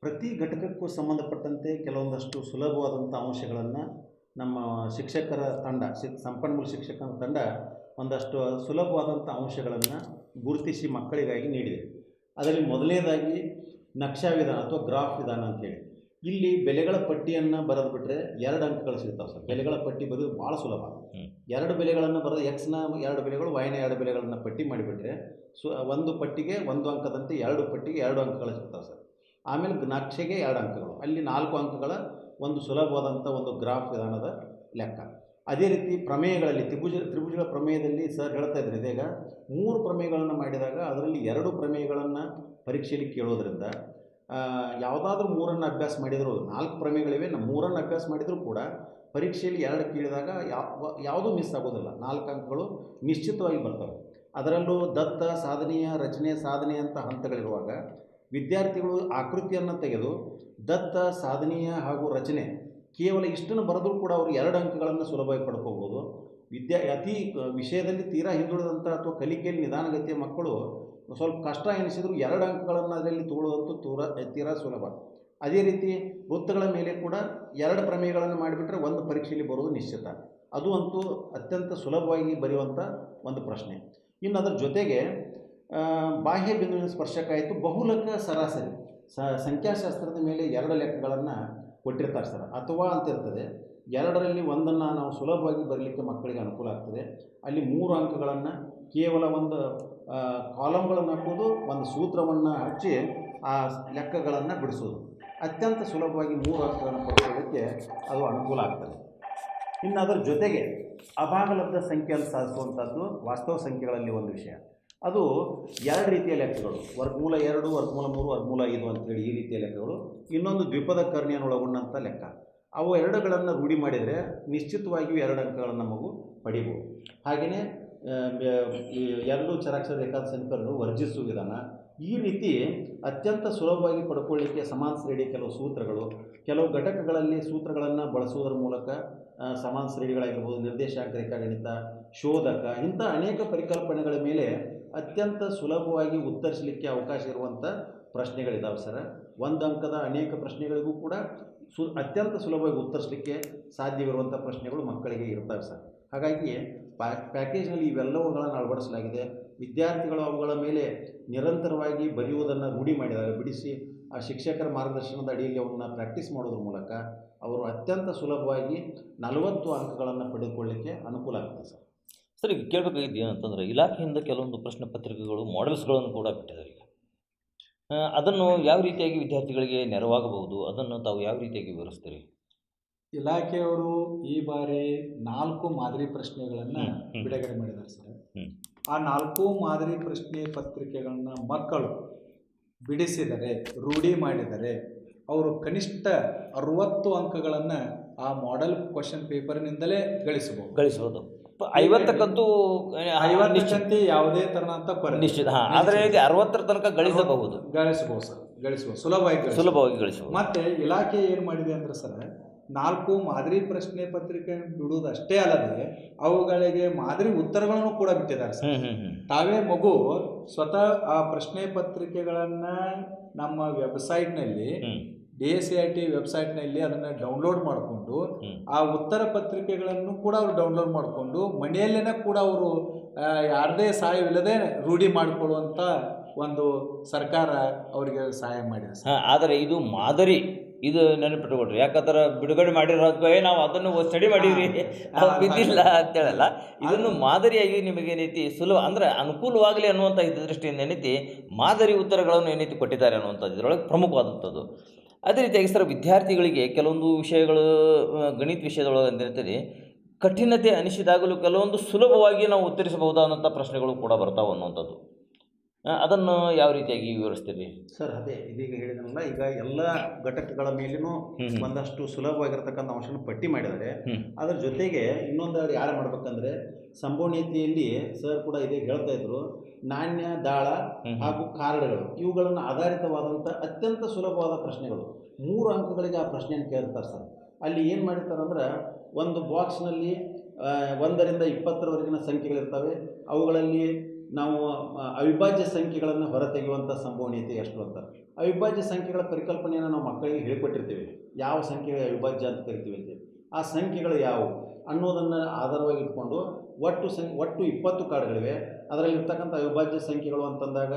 ಪ್ರತಿ ಘಟಕಕ್ಕೂ ಸಂಬಂಧಪಟ್ಟಂತೆ ಕೆಲವೊಂದಷ್ಟು ಸುಲಭವಾದಂಥ ಅಂಶಗಳನ್ನು ನಮ್ಮ ಶಿಕ್ಷಕರ ತಂಡ, ಸಂಪನ್ಮೂಲ ಶಿಕ್ಷಕರ ತಂಡ ಒಂದಷ್ಟು ಸುಲಭವಾದಂಥ ಅಂಶಗಳನ್ನು ಗುರುತಿಸಿ ಮಕ್ಕಳಿಗಾಗಿ ನೀಡಿದೆ. ಅದರಲ್ಲಿ ಮೊದಲನೇದಾಗಿ ನಕ್ಷಾ ವಿಧಾನ ಅಥವಾ ಗ್ರಾಫ್ ವಿಧಾನ ಅಂತೇಳಿ, ಇಲ್ಲಿ ಬೆಲೆಗಳ ಪಟ್ಟಿಯನ್ನು ಬರೆದು ಬಿಟ್ಟರೆ 2 ಅಂಕಗಳು ಸಿಗ್ತಾವೆ ಸರ್. ಬೆಲೆಗಳ ಪಟ್ಟಿ ಬರೆದು ಭಾಳ ಸುಲಭ. 2 ಬೆಲೆಗಳನ್ನು ಬರೆದು ಎಕ್ಸ್ನ 2 ಬೆಲೆಗಳು, ವೈನ 2 ಬೆಲೆಗಳನ್ನು ಪಟ್ಟಿ ಮಾಡಿಬಿಟ್ರೆ ಒಂದು ಪಟ್ಟಿಗೆ 1 ಅಂಕದಂತೆ 2 ಪಟ್ಟಿಗೆ 2 ಅಂಕಗಳು ಸಿಗ್ತಾವೆ ಸರ್. ಆಮೇಲೆ ನಕ್ಷೆಗೆ 2 ಅಂಕಗಳು, ಅಲ್ಲಿ 4 ಅಂಕಗಳ ಒಂದು ಸುಲಭವಾದಂಥ ಒಂದು ಗ್ರಾಫ್ ವಿಧಾನದ ಲೆಕ್ಕ. ಅದೇ ರೀತಿ ಪ್ರಮೇಯಗಳಲ್ಲಿ ತ್ರಿಭುಜಗಳ ಪ್ರಮೇಯದಲ್ಲಿ ಸರ್ ಹೇಳ್ತಾ ಇದ್ದಾರೆ, ಇದೀಗ 3 ಪ್ರಮೇಯಗಳನ್ನು ಮಾಡಿದಾಗ ಅದರಲ್ಲಿ 2 ಪ್ರಮೇಯಗಳನ್ನು ಪರೀಕ್ಷೆಯಲ್ಲಿ ಕೇಳೋದ್ರಿಂದ ಯಾವುದಾದ್ರೂ 3 ಅಭ್ಯಾಸ ಮಾಡಿದರೂ 4 ಪ್ರಮೇಯಗಳಿವೆ, 3 ಅಭ್ಯಾಸ ಮಾಡಿದರೂ ಕೂಡ ಪರೀಕ್ಷೆಯಲ್ಲಿ 2 ಕೇಳಿದಾಗ ಯಾವುದೂ ಮಿಸ್ ಆಗೋದಿಲ್ಲ. 4 ಅಂಕಗಳು ನಿಶ್ಚಿತವಾಗಿ ಬರ್ತವೆ. ಅದರಲ್ಲೂ ದತ್ತ, ಸಾಧನೆಯ, ರಚನೆ, ಸಾಧನೆ ಅಂತ ಹಂತಗಳಿರುವಾಗ ವಿದ್ಯಾರ್ಥಿಗಳು ಆಕೃತಿಯನ್ನು ತೆಗೆದು ದತ್ತ, ಸಾಧನೀಯ ಹಾಗೂ ರಚನೆ ಕೇವಲ ಇಷ್ಟನ್ನು ಬರೆದರೂ ಕೂಡ ಅವರು 2 ಅಂಕಗಳನ್ನು ಸುಲಭವಾಗಿ ಪಡ್ಕೋಬೋದು. ಅತಿ ವಿಷಯದಲ್ಲಿ ತೀರಾ ಹಿಂದುಳಿದಂಥ ಅಥವಾ ಕಲಿಕೆಯಲ್ಲಿ ನಿಧಾನಗತಿಯ ಮಕ್ಕಳು ಸ್ವಲ್ಪ ಕಷ್ಟ ಎನಿಸಿದರೂ 2 ಅಂಕಗಳನ್ನು ಅದರಲ್ಲಿ ತಗೊಳ್ಳೋದಂತೂ ತೀರಾ ಸುಲಭ. ಅದೇ ರೀತಿ ವೃತ್ತಗಳ ಮೇಲೆ ಕೂಡ 2 ಪ್ರಮೇಯಗಳನ್ನು ಮಾಡಿಬಿಟ್ರೆ 1 ಪರೀಕ್ಷೆಯಲ್ಲಿ ಬರೋದು ನಿಶ್ಚಿತ. ಅದು ಅಂತೂ ಅತ್ಯಂತ ಸುಲಭವಾಗಿ ಬರೆಯುವಂಥ ಒಂದು ಪ್ರಶ್ನೆ. ಇನ್ನು ಅದರ ಜೊತೆಗೆ ಬಾಹ್ಯ ಬಿಂದುವಿನ ಸ್ಪರ್ಶಕ ಆಯಿತು, ಬಹುಲಕ ಸರಾಸರಿ ಸಂಖ್ಯಾಶಾಸ್ತ್ರದ ಮೇಲೆ 2 ಲೆಕ್ಕಗಳನ್ನು ಕೊಟ್ಟಿರ್ತಾರೆ ಸರ್. ಅಥವಾ ಅಂತ ಇರ್ತದೆ, 2ರಲ್ಲಿ 1 ನಾವು ಸುಲಭವಾಗಿ ಬರಲಿಕ್ಕೆ ಮಕ್ಕಳಿಗೆ ಅನುಕೂಲ ಆಗ್ತದೆ. ಅಲ್ಲಿ 3 ಅಂಕಗಳನ್ನು ಕೇವಲ ಒಂದು ಕಾಲಮ್ಗಳನ್ನು ಹಾಕೋದು, ಒಂದು ಸೂತ್ರವನ್ನು ಹಚ್ಚಿ ಆ ಲೆಕ್ಕಗಳನ್ನು ಬಿಡಿಸೋದು, ಅತ್ಯಂತ ಸುಲಭವಾಗಿ 3 ಅಂಕಗಳನ್ನು ಪಡ್ಕೊಳ್ಳೋದಕ್ಕೆ ಅದು ಅನುಕೂಲ ಆಗ್ತದೆ. ಇನ್ನು ಅದರ ಜೊತೆಗೆ ಅಭಾಗಲಬ್ಧ ಸಂಖ್ಯೆಯನ್ನು ಸಾಧಿಸುವಂಥದ್ದು ವಾಸ್ತವ ಸಂಖ್ಯೆಗಳಲ್ಲಿ ಒಂದು ವಿಷಯ. ಅದು 2 ರೀತಿಯ ಲೆಕ್ಕಗಳು, ವರ್ಗಮೂಲ 2, ವರ್ಗಮೂಲ 3, ವರ್ಗಮೂಲ 5 ಅಂತೇಳಿ ಈ ರೀತಿಯ ಲೆಕ್ಕಗಳು. ಇನ್ನೊಂದು ದ್ವಿಪದ ಕರ್ಣಿಯನ್ನು ಒಳಗೊಂಡಂಥ ಲೆಕ್ಕ. ಅವು 2ಗಳನ್ನು ರೂಢಿ ಮಾಡಿದರೆ ನಿಶ್ಚಿತವಾಗಿಯೂ 2 ಅಂಕಗಳನ್ನು ಮಗು ಪಡಿಬೋದು. ಹಾಗೆಯೇ 2 ಚರಾಕ್ಷರ ರೇಖಾಂಶ ಸಮೀಕರಣಗಳು ವರ್ಜಿಸುವ ವಿಧಾನ, ಈ ರೀತಿ ಅತ್ಯಂತ ಸುಲಭವಾಗಿ ಪಡ್ಕೊಳ್ಳಿಕ್ಕೆ ಸಮಾನ ಶ್ರೇಣಿಯ ಕೆಲವು ಸೂತ್ರಗಳು, ಕೆಲವು ಘಟಕಗಳಲ್ಲಿ ಸೂತ್ರಗಳನ್ನು ಬಳಸುವುದರ ಮೂಲಕ ಸಮಾನ ಶ್ರೇಣಿಗಳಾಗಿರ್ಬೋದು, ನಿರ್ದೇಶಾಂಕ ರೇಖಾಗಣಿತ, ಶೋಧಕ, ಇಂಥ ಅನೇಕ ಪರಿಕಲ್ಪನೆಗಳ ಮೇಲೆ ಅತ್ಯಂತ ಸುಲಭವಾಗಿ ಉತ್ತರಿಸಲಿಕ್ಕೆ ಅವಕಾಶ ಇರುವಂಥ ಪ್ರಶ್ನೆಗಳಿದ್ದಾವೆ ಸರ್. ಒಂದು ಅಂಕದ ಅನೇಕ ಪ್ರಶ್ನೆಗಳಿಗೂ ಕೂಡ ಅತ್ಯಂತ ಸುಲಭವಾಗಿ ಉತ್ತರಿಸಲಿಕ್ಕೆ ಸಾಧ್ಯವಿರುವಂಥ ಪ್ರಶ್ನೆಗಳು ಮಕ್ಕಳಿಗೆ ಇರ್ತವೆ ಸರ್. ಹಾಗಾಗಿ ಪ್ಯಾಕೇಜ್ನಲ್ಲಿ ಇವೆಲ್ಲವುಗಳನ್ನು ಅಳವಡಿಸಲಾಗಿದೆ. ವಿದ್ಯಾರ್ಥಿಗಳು ಅವುಗಳ ಮೇಲೆ ನಿರಂತರವಾಗಿ ಬರೆಯುವುದನ್ನು ರೂಢಿ ಮಾಡಿದಾಗ, ಬಿಡಿಸಿ ಆ ಶಿಕ್ಷಕರ ಮಾರ್ಗದರ್ಶನದ ಅಡಿಯಲ್ಲಿ ಅವನ್ನ ಪ್ರಾಕ್ಟೀಸ್ ಮಾಡೋದ್ರ ಮೂಲಕ ಅವರು ಅತ್ಯಂತ ಸುಲಭವಾಗಿ 40 ಅಂಕಗಳನ್ನು ಪಡೆದುಕೊಳ್ಳಲಿಕ್ಕೆ ಅನುಕೂಲ ಆಗ್ತದೆ ಸರ್. ಸರ್, ಈಗ ಕೇಳಬೇಕಾಗಿದ್ದು ಏನಂತಂದರೆ, ಇಲಾಖೆಯಿಂದ ಕೆಲವೊಂದು ಪ್ರಶ್ನೆ ಪತ್ರಿಕೆಗಳು ಮಾಡೆಲ್ಸ್ಗಳನ್ನು ಕೂಡ ಬಿಟ್ಟಿದ್ದಾರೆ. ಈಗ ಅದನ್ನು ಯಾವ ರೀತಿಯಾಗಿ ವಿದ್ಯಾರ್ಥಿಗಳಿಗೆ ನೆರವಾಗಬಹುದು, ಅದನ್ನು ತಾವು ಯಾವ ರೀತಿಯಾಗಿ ವಿವರಿಸ್ತೀರಿ? ಇಲಾಖೆಯವರು ಈ ಬಾರಿ 4 ಮಾದರಿ ಪ್ರಶ್ನೆಗಳನ್ನು ಬಿಡುಗಡೆ ಮಾಡಿದ್ದಾರೆ ಸರ್. ಆ 4 ಮಾದರಿ ಪ್ರಶ್ನೆ ಪತ್ರಿಕೆಗಳನ್ನ ಮಕ್ಕಳು ಬಿಡಿಸಿದರೆ, ರೂಢಿ ಮಾಡಿದರೆ ಅವರು ಕನಿಷ್ಠ 60 ಅಂಕಗಳನ್ನು ಆ ಮಾಡೆಲ್ ಕ್ವಶನ್ ಪೇಪರ್ನಿಂದಲೇ ಗಳಿಸಬಹುದು. 50ಕ್ಕಂತೂ 50 ಯಾವುದೇ ತರನಂತ ನಿಶ್ಚಿತ, ಆದರೆ 60ರ ತನಕ ಗಳಿಸಬಹುದು ಸರ್, ಸುಲಭವಾಗಿ ಗಳಿಸಬಹುದು. ಮತ್ತೆ ಇಲಾಖೆ ಏನು ಮಾಡಿದೆ ಅಂದ್ರೆ ಸರ್, 4 ಮಾದರಿ ಪ್ರಶ್ನೆ ಪತ್ರಿಕೆ ಬಿಡುವುದಷ್ಟೇ ಅಲ್ಲದೆ ಅವುಗಳಿಗೆ ಮಾದರಿ ಉತ್ತರಗಳನ್ನು ಕೂಡ ಬಿಟ್ಟಿದ್ದಾರೆ ಸರ್. ತಾವೇ ಮಗು ಸ್ವತಃ ಆ ಪ್ರಶ್ನೆ ಪತ್ರಿಕೆಗಳನ್ನು ನಮ್ಮ ವೆಬ್ಸೈಟ್ನಲ್ಲಿ DSCIT ವೆಬ್ಸೈಟ್ನಲ್ಲಿ ಅದನ್ನು ಡೌನ್ಲೋಡ್ ಮಾಡಿಕೊಂಡು ಆ ಉತ್ತರ ಪತ್ರಿಕೆಗಳನ್ನು ಕೂಡ ಅವರು ಡೌನ್ಲೋಡ್ ಮಾಡಿಕೊಂಡು ಮನೆಯಲ್ಲೇ ಕೂಡ ಅವರು ಯಾರದೇ ಸಹಾಯವಿಲ್ಲದೆ ರೂಢಿ ಮಾಡಿಕೊಳ್ಳುವಂಥ ಒಂದು ಸರ್ಕಾರ ಅವರಿಗೆ ಸಹಾಯ ಮಾಡಿದೆ. ಆದರೆ ಇದು ಮಾದರಿ, ಇದು ನೆನಪಿಟ್ಟುಕೊಡ್ರಿ. ಯಾಕಂದ್ರೆ ಬಿಡುಗಡೆ ಮಾಡಿರೋದು ನಾವು ಅದನ್ನು ಸ್ಟಡಿ ಮಾಡೀವಿ ಬಿದ್ದಿಲ್ಲ ಅಂತೇಳಲ್ಲ, ಇದನ್ನು ಮಾದರಿಯಾಗಿ ನಿಮಗೆ ಏನೈತಿ ಸುಲಭ ಅಂದರೆ ಅನುಕೂಲವಾಗಲಿ ಅನ್ನುವಂಥ ದೃಷ್ಟಿಯಿಂದ ಏನೈತಿ ಮಾದರಿ ಉತ್ತರಗಳನ್ನು ಏನೈತಿ ಕೊಟ್ಟಿದ್ದಾರೆ ಅನ್ನುವಂಥದ್ದು ಇದರೊಳಗೆ ಪ್ರಮುಖವಾದಂಥದ್ದು. ಅದೇ ರೀತಿಯಾಗಿ ಸರ್, ವಿದ್ಯಾರ್ಥಿಗಳಿಗೆ ಕೆಲವೊಂದು ವಿಷಯಗಳು ಗಣಿತ ವಿಷಯದೊಳಗೆ ಅಂತೇಳ್ತೀರಿ ಕಠಿಣತೆ ಅನಿಸಿದಾಗಲೂ ಕೆಲವೊಂದು ಸುಲಭವಾಗಿ ನಾವು ಉತ್ತರಿಸಬಹುದಾದಂಥ ಪ್ರಶ್ನೆಗಳು ಕೂಡ ಬರ್ತಾವೆ ಅನ್ನುವಂಥದ್ದು, ಅದನ್ನು ಯಾವ ರೀತಿಯಾಗಿ ವಿವರಿಸ್ತೀರಿ ಸರ್? ಅದೇ ಇದೀಗ ಹೇಳಿದ್ರಲ್ಲ, ಈಗ ಎಲ್ಲ ಘಟಕಗಳ ಮೇಲೂ ಒಂದಷ್ಟು ಸುಲಭವಾಗಿರ್ತಕ್ಕಂಥ ಅಂಶನ ಪಟ್ಟಿ ಮಾಡಿದ್ದಾರೆ. ಅದರ ಜೊತೆಗೆ ಇನ್ನೊಂದು ಯಾರು ಮಾಡ್ಬೇಕಂದ್ರೆ, ಸಂಭವನೀಯತೆಯಲ್ಲಿ ಸರ್ ಕೂಡ ಇದೇ ಹೇಳ್ತಾ ಇದ್ರು, ನಾಣ್ಯ, ದಾಳ ಹಾಗೂ ಕಾರ್ಡ್ಗಳು ಇವುಗಳನ್ನು ಆಧಾರಿತವಾದಂಥ ಅತ್ಯಂತ ಸುಲಭವಾದ ಪ್ರಶ್ನೆಗಳು 3 ಅಂಕಗಳಿಗೆ ಆ ಪ್ರಶ್ನೆಯನ್ನು ಕೇಳ್ತಾರೆ ಸರ್. ಅಲ್ಲಿ ಏನು ಮಾಡಿರ್ತಾರೆ ಅಂದ್ರೆ, ಒಂದು ಬಾಕ್ಸ್ನಲ್ಲಿ 1ರಿಂದ 20ರವರೆಗಿನ ಸಂಖ್ಯೆಗಳಿರ್ತವೆ. ಅವುಗಳಲ್ಲಿ ನಾವು ಅವಿಭಾಜ್ಯ ಸಂಖ್ಯೆಗಳನ್ನು ಹೊರತೆಗೆಯುವಂಥ ಸಂಭವನೀಯತೆ ಎಷ್ಟು ಅಂತ, ಅವಿಭಾಜ್ಯ ಸಂಖ್ಯೆಗಳ ಪರಿಕಲ್ಪನೆಯನ್ನು ನಾವು ಮಕ್ಕಳಿಗೆ ಹೇಳಿಕೊಟ್ಟಿರ್ತೀವಿ. ಯಾವ ಸಂಖ್ಯೆಗಳು ಅವಿಭಾಜ್ಯ ಅಂತ ಕರಿತೀವಿ ಅಂತೇಳಿ, ಆ ಸಂಖ್ಯೆಗಳು ಯಾವುವು ಅನ್ನೋದನ್ನು ಆಧಾರವಾಗಿ ಇಟ್ಕೊಂಡು ಒಟ್ಟು 20 ಕಾರ್ಡ್ಗಳಿವೆ. ಅದರಲ್ಲಿರ್ತಕ್ಕಂಥ ಅವಿಭಾಜ್ಯ ಸಂಖ್ಯೆಗಳು ಅಂತಂದಾಗ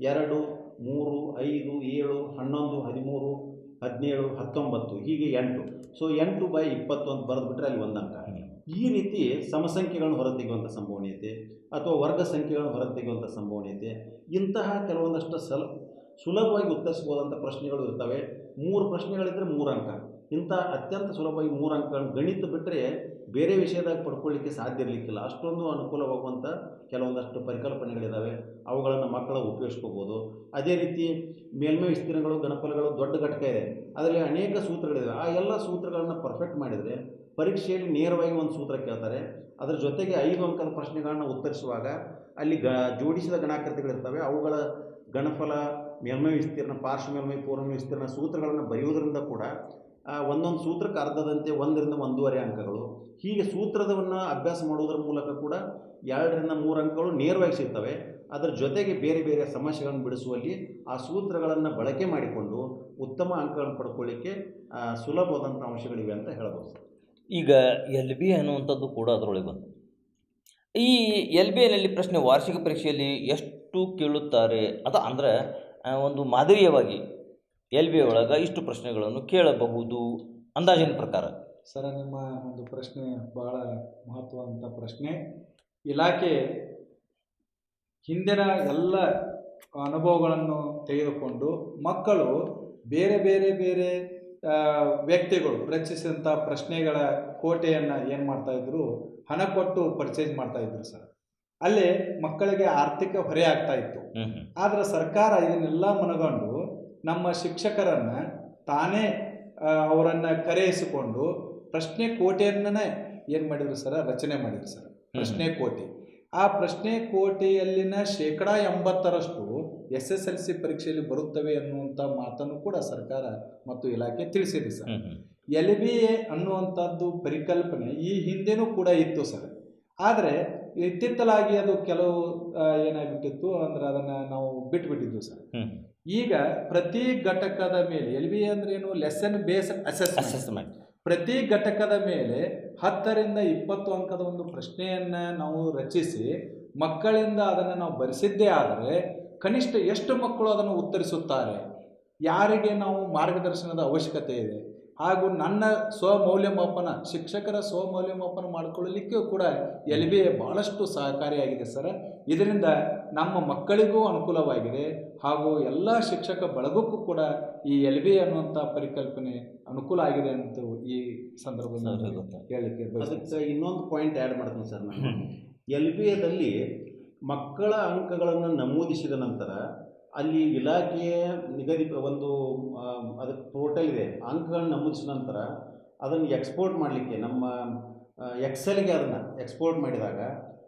2, 3, 5, 7, 11, 13, 17, 19 ಹೀಗೆ 8. ಸೊ 8/20 ಅಂತ ಬರೆದುಬಿಟ್ರೆ ಅಲ್ಲಿ 1 ಅಂಕ. ಈ ರೀತಿ ಸಮಸಂಖ್ಯೆಗಳನ್ನು ಹೊರತೆಗೆಯುವಂಥ ಸಂಭವನೀಯತೆ ಅಥವಾ ವರ್ಗ ಸಂಖ್ಯೆಗಳನ್ನು ಹೊರತೆಗೆಯುವಂಥ ಸಂಭವನೀಯತೆ, ಇಂತಹ ಕೆಲವೊಂದಷ್ಟು ಸುಲಭವಾಗಿ ಉತ್ತರಿಸಬಹುದಂಥ ಪ್ರಶ್ನೆಗಳು ಇರ್ತವೆ. 3 ಪ್ರಶ್ನೆಗಳಿದ್ದರೆ 3 ಅಂಕ. ಇಂಥ ಅತ್ಯಂತ ಸುಲಭವಾಗಿ 3 ಅಂಕಗಳನ್ನು ಗಣಿತ ಬಿಟ್ಟರೆ ಬೇರೆ ವಿಷಯದಾಗ ಪಡ್ಕೊಳ್ಳಿಕ್ಕೆ ಸಾಧ್ಯ ಇರಲಿಕ್ಕಿಲ್ಲ. ಅಷ್ಟೊಂದು ಅನುಕೂಲವಾಗುವಂಥ ಕೆಲವೊಂದಷ್ಟು ಪರಿಕಲ್ಪನೆಗಳಿದ್ದಾವೆ, ಅವುಗಳನ್ನು ಮಕ್ಕಳು ಉಪಯೋಗಿಸ್ಕೋಬೋದು. ಅದೇ ರೀತಿ ಮೇಲ್ಮೈ ವಿಸ್ತೀರ್ಣಗಳು, ಘನಫಲಗಳು ದೊಡ್ಡ ಘಟಕ ಇದೆ, ಅದರಲ್ಲಿ ಅನೇಕ ಸೂತ್ರಗಳಿವೆ. ಆ ಎಲ್ಲ ಸೂತ್ರಗಳನ್ನು ಪರ್ಫೆಕ್ಟ್ ಮಾಡಿದರೆ ಪರೀಕ್ಷೆಯಲ್ಲಿ ನೇರವಾಗಿ ಒಂದು ಸೂತ್ರ ಕೇಳ್ತಾರೆ. ಅದರ ಜೊತೆಗೆ 5 ಅಂಕದ ಪ್ರಶ್ನೆಗಳನ್ನು ಉತ್ತರಿಸುವಾಗ ಅಲ್ಲಿ ಜೋಡಿಸಿದ ಗಣಾಕೃತಿಗಳಿರ್ತವೆ. ಅವುಗಳ ಘನಫಲ, ಮೇಲ್ಮೈ ವಿಸ್ತೀರ್ಣ, ಪಾರ್ಶ್ವ ಮೇಲ್ಮೈ, ಪೂರ್ವ ವಿಸ್ತೀರ್ಣ ಸೂತ್ರಗಳನ್ನು ಬರೆಯುವುದರಿಂದ ಕೂಡ ಒಂದೊಂದು ಸೂತ್ರಕ್ಕೆ ಅರ್ಧದಂತೆ 1ರಿಂದ 1.5 ಅಂಕಗಳು. ಹೀಗೆ ಸೂತ್ರವನ್ನು ಅಭ್ಯಾಸ ಮಾಡುವುದರ ಮೂಲಕ ಕೂಡ 2ರಿಂದ 3 ಅಂಕಗಳು ನೇರವಾಗಿ ಸಿಗ್ತವೆ. ಅದರ ಜೊತೆಗೆ ಬೇರೆ ಬೇರೆ ಸಮಸ್ಯೆಗಳನ್ನು ಬಿಡಿಸುವಲ್ಲಿ ಆ ಸೂತ್ರಗಳನ್ನು ಬಳಕೆ ಮಾಡಿಕೊಂಡು ಉತ್ತಮ ಅಂಕಗಳನ್ನು ಪಡ್ಕೊಳ್ಳಿಕ್ಕೆ ಸುಲಭವಾದಂಥ ಅಂಶಗಳಿವೆ ಅಂತ ಹೇಳ್ಬೋದು. ಈಗ LB ಅನ್ನುವಂಥದ್ದು ಕೂಡ ಅದರೊಳಗೆ ಬಂತು. ಈ LBನಲ್ಲಿ ಪ್ರಶ್ನೆ ವಾರ್ಷಿಕ ಪರೀಕ್ಷೆಯಲ್ಲಿ ಎಷ್ಟು ಕೇಳುತ್ತಾರೆ, ಅದು ಅಂದರೆ ಒಂದು ಮಾದರಿಯವಾಗಿ LB ಒಳಗೆ ಇಷ್ಟು ಪ್ರಶ್ನೆಗಳನ್ನು ಕೇಳಬಹುದು ಅಂದಾಜಿನ ಪ್ರಕಾರ? ಸರ, ನಿಮ್ಮ ಒಂದು ಪ್ರಶ್ನೆ ಬಹಳ ಮಹತ್ವದಂಥ ಪ್ರಶ್ನೆ. ಇಲಾಖೆ ಹಿಂದಿನ ಎಲ್ಲ ಅನುಭವಗಳನ್ನು ತೆಗೆದುಕೊಂಡು ಮಕ್ಕಳು ಬೇರೆ ಬೇರೆ ಬೇರೆ ವ್ಯಕ್ತಿಗಳು ರಚಿಸಿದಂಥ ಪ್ರಶ್ನೆಗಳ ಕೋಟೆಯನ್ನು ಏನು ಮಾಡ್ತಾಯಿದ್ರು, ಹಣ ಕೊಟ್ಟು ಪರ್ಚೇಸ್ ಮಾಡ್ತಾಯಿದ್ರು ಸರ್. ಅಲ್ಲೇ ಮಕ್ಕಳಿಗೆ ಆರ್ಥಿಕ ಹೊರೆ ಆಗ್ತಾಯಿತ್ತು. ಆದರೆ ಸರ್ಕಾರ ಇದನ್ನೆಲ್ಲ ಮನಗಂಡು ನಮ್ಮ ಶಿಕ್ಷಕರನ್ನು ತಾನೇ ಅವರನ್ನು ಕರೆಯಿಸಿಕೊಂಡು ಪ್ರಶ್ನೆ ಕೋಟೆಯನ್ನೇ ಏನು ಮಾಡಿದ್ರು ಸರ್, ರಚನೆ ಮಾಡಿದ್ರು ಸರ್. ಪ್ರಶ್ನೆ ಕೋಟೆ, ಆ ಪ್ರಶ್ನೆ ಕೋಟೆಯಲ್ಲಿನ 80% SSLC ಪರೀಕ್ಷೆಯಲ್ಲಿ ಬರುತ್ತವೆ ಅನ್ನುವಂಥ ಮಾತನ್ನು ಕೂಡ ಸರ್ಕಾರ ಮತ್ತು ಇಲಾಖೆ ತಿಳಿಸಿದೆ ಸರ್. LBA ಅನ್ನುವಂಥದ್ದು ಪರಿಕಲ್ಪನೆ ಈ ಹಿಂದೆನೂ ಕೂಡ ಇತ್ತು ಸರ್. ಆದರೆ ಇತ್ತಿತ್ತಲಾಗಿ ಅದು ಕೆಲವು ಏನಾಗ್ಬಿಟ್ಟಿತ್ತು ಅಂದ್ರೆ ಅದನ್ನು ನಾವು ಬಿಟ್ಬಿಟ್ಟಿದ್ವು ಸರ್. ಈಗ ಪ್ರತಿ ಘಟಕದ ಮೇಲೆ LBA ಅಂದ್ರೆ ಏನು, ಲೆಸನ್ ಬೇಸ್ಡ್ ಅಸೆಸ್ಮೆಂಟ್. ಪ್ರತಿ ಘಟಕದ ಮೇಲೆ 10ರಿಂದ 20 ಅಂಕದ ಒಂದು ಪ್ರಶ್ನೆಯನ್ನು ನಾವು ರಚಿಸಿ ಮಕ್ಕಳಿಂದ ಅದನ್ನು ನಾವು ಬರೆಸಿದ್ದೇ ಆದರೆ ಕನಿಷ್ಠ ಎಷ್ಟು ಮಕ್ಕಳು ಅದನ್ನು ಉತ್ತರಿಸುತ್ತಾರೆ, ಯಾರಿಗೆ ನಾವು ಮಾರ್ಗದರ್ಶನದ ಅವಶ್ಯಕತೆ ಇದೆ, ಹಾಗೂ ನನ್ನ ಸ್ವಮೌಲ್ಯಮಾಪನ, ಶಿಕ್ಷಕರ ಸ್ವಮೌಲ್ಯಮಾಪನ ಮಾಡಿಕೊಳ್ಳಲಿಕ್ಕೆ ಕೂಡ LBA ಭಾಳಷ್ಟು ಸಹಕಾರಿಯಾಗಿದೆ ಸರ್. ಇದರಿಂದ ನಮ್ಮ ಮಕ್ಕಳಿಗೂ ಅನುಕೂಲವಾಗಿದೆ ಹಾಗೂ ಎಲ್ಲ ಶಿಕ್ಷಕ ಬಳಗಕ್ಕೂ ಕೂಡ ಈ LBA ಅನ್ನುವಂಥ ಪರಿಕಲ್ಪನೆ ಅನುಕೂಲ ಆಗಿದೆ ಅಂತ ಈ ಸಂದರ್ಭದಲ್ಲಿ ಹೇಳಲಿಕ್ಕೆ ಅದಕ್ಕೆ ಇನ್ನೊಂದು ಪಾಯಿಂಟ್ ಆ್ಯಡ್ ಮಾಡ್ತೀನಿ ಸರ್. ನಾನು LBAದಲ್ಲಿ ಮಕ್ಕಳ ಅಂಕಗಳನ್ನು ನಮೂದಿಸಿದ ನಂತರ ಅಲ್ಲಿ ಇಲಾಖೆಯ ನಿಗದಿತ ಒಂದು ಅದಕ್ಕೆ ಪೋರ್ಟಲ್ ಇದೆ, ಅಂಕಗಳನ್ನು ನಮೂದಿಸಿದ ನಂತರ ಅದನ್ನು ಎಕ್ಸ್ಪೋರ್ಟ್ ಮಾಡಲಿಕ್ಕೆ ನಮ್ಮ ಎಕ್ಸೆಲ್ಗೆ ಅದನ್ನು ಎಕ್ಸ್ಪೋರ್ಟ್ ಮಾಡಿದಾಗ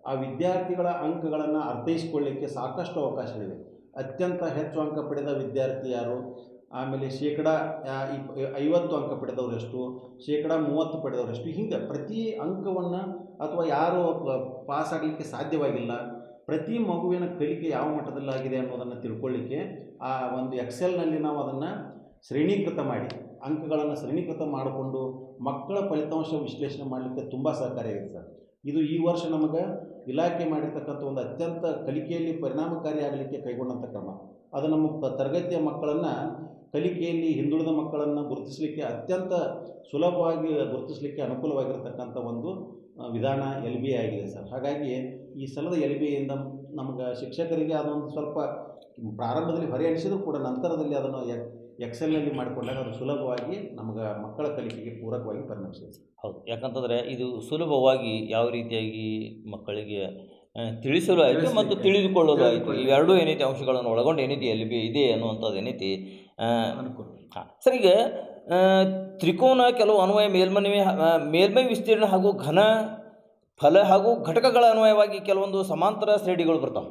ಆ ವಿದ್ಯಾರ್ಥಿಗಳ ಅಂಕಗಳನ್ನು ಅರ್ಥೈಸಿಕೊಳ್ಳಲಿಕ್ಕೆ ಸಾಕಷ್ಟು ಅವಕಾಶಗಳಿವೆ. ಅತ್ಯಂತ ಹೆಚ್ಚು ಅಂಕ ಪಡೆದ ವಿದ್ಯಾರ್ಥಿ ಯಾರು, ಆಮೇಲೆ ಶೇಕಡ 50 ಅಂಕ ಪಡೆದವರೆಷ್ಟು, ಶೇಕಡ 30 ಪಡೆದವರೆಷ್ಟು, ಹಿಂಗೆ ಪ್ರತಿ ಅಂಕವನ್ನು ಅಥವಾ ಯಾರು ಪಾಸ್ ಆಗಲಿಕ್ಕೆ ಸಾಧ್ಯವಾಗಿಲ್ಲ, ಪ್ರತಿ ಮಗುವಿನ ಕಲಿಕೆ ಯಾವ ಮಟ್ಟದಲ್ಲಾಗಿದೆ ಅನ್ನೋದನ್ನು ತಿಳ್ಕೊಳ್ಳಿಕ್ಕೆ ಆ ಒಂದು ಎಕ್ಸೆಲ್ನಲ್ಲಿ ನಾವು ಅದನ್ನು ಶ್ರೇಣೀಕೃತ ಮಾಡಿ ಅಂಕಗಳನ್ನು ಶ್ರೇಣೀಕೃತ ಮಾಡಿಕೊಂಡು ಮಕ್ಕಳ ಫಲಿತಾಂಶ ವಿಶ್ಲೇಷಣೆ ಮಾಡಲಿಕ್ಕೆ ತುಂಬ ಸಹಕಾರಿಯಾಗಿದೆ ಸರ್. ಇದು ಈ ವರ್ಷ ನಮಗೆ ಇಲಾಖೆ ಮಾಡಿರ್ತಕ್ಕಂಥ ಒಂದು ಅತ್ಯಂತ ಕಲಿಕೆಯಲ್ಲಿ ಪರಿಣಾಮಕಾರಿಯಾಗಲಿಕ್ಕೆ ಕೈಗೊಂಡಂಥ ಕ್ರಮ. ಅದು ನಮ್ಮ ತರಗತಿಯ ಮಕ್ಕಳನ್ನು ಕಲಿಕೆಯಲ್ಲಿ ಹಿಂದುಳಿದ ಮಕ್ಕಳನ್ನು ಗುರುತಿಸಲಿಕ್ಕೆ ಅತ್ಯಂತ ಸುಲಭವಾಗಿ ಗುರುತಿಸಲಿಕ್ಕೆ ಅನುಕೂಲವಾಗಿರತಕ್ಕಂಥ ಒಂದು ವಿಧಾನ LBA ಆಗಿದೆ ಸರ್. ಹಾಗಾಗಿ ಈ ಸಲದ LBAಯಿಂದ ನಮಗೆ ಶಿಕ್ಷಕರಿಗೆ ಅದೊಂದು ಸ್ವಲ್ಪ ಪ್ರಾರಂಭದಲ್ಲಿ ಹೊರೆ ಅನಿಸಿದ್ರು ಕೂಡ ನಂತರದಲ್ಲಿ ಅದನ್ನು ಎಕ್ಸೆಲ್ನಲ್ಲಿ ಮಾಡಿಕೊಂಡಾಗ ಅದು ಸುಲಭವಾಗಿ ನಮಗೆ ಮಕ್ಕಳ ಕಲಿಕೆಗೆ ಪೂರಕವಾಗಿ ಪರಿಣಮಿಸಿದೆ. ಹೌದು, ಯಾಕಂತಂದರೆ ಇದು ಸುಲಭವಾಗಿ ಯಾವ ರೀತಿಯಾಗಿ ಮಕ್ಕಳಿಗೆ ತಿಳಿಸಲು ಆಯಿತು ಮತ್ತು ತಿಳಿದುಕೊಳ್ಳಲು ಆಯಿತು. ಇವೆರಡೂ ಏನೈತಿ ಅಂಶಗಳನ್ನು ಒಳಗೊಂಡು ಏನೈತಿ LBA ಇದೆ ಅನ್ನುವಂಥದ್ದು ಏನೈತಿ ಅನುಕೂಲ. ಹಾಂ ಸರ್, ಈಗ ತ್ರಿಕೋನ, ಕೆಲವು ಅನ್ವಯ ಮೇಲ್ಮೈ ವಿಸ್ತೀರ್ಣ ಹಾಗೂ ಘನ ಫಲ ಹಾಗೂ ಘಟಕಗಳ ಅನ್ವಯವಾಗಿ ಕೆಲವೊಂದು ಸಮಾಂತರ ಶ್ರೇಣಿಗಳು ಬರ್ತಾವೆ.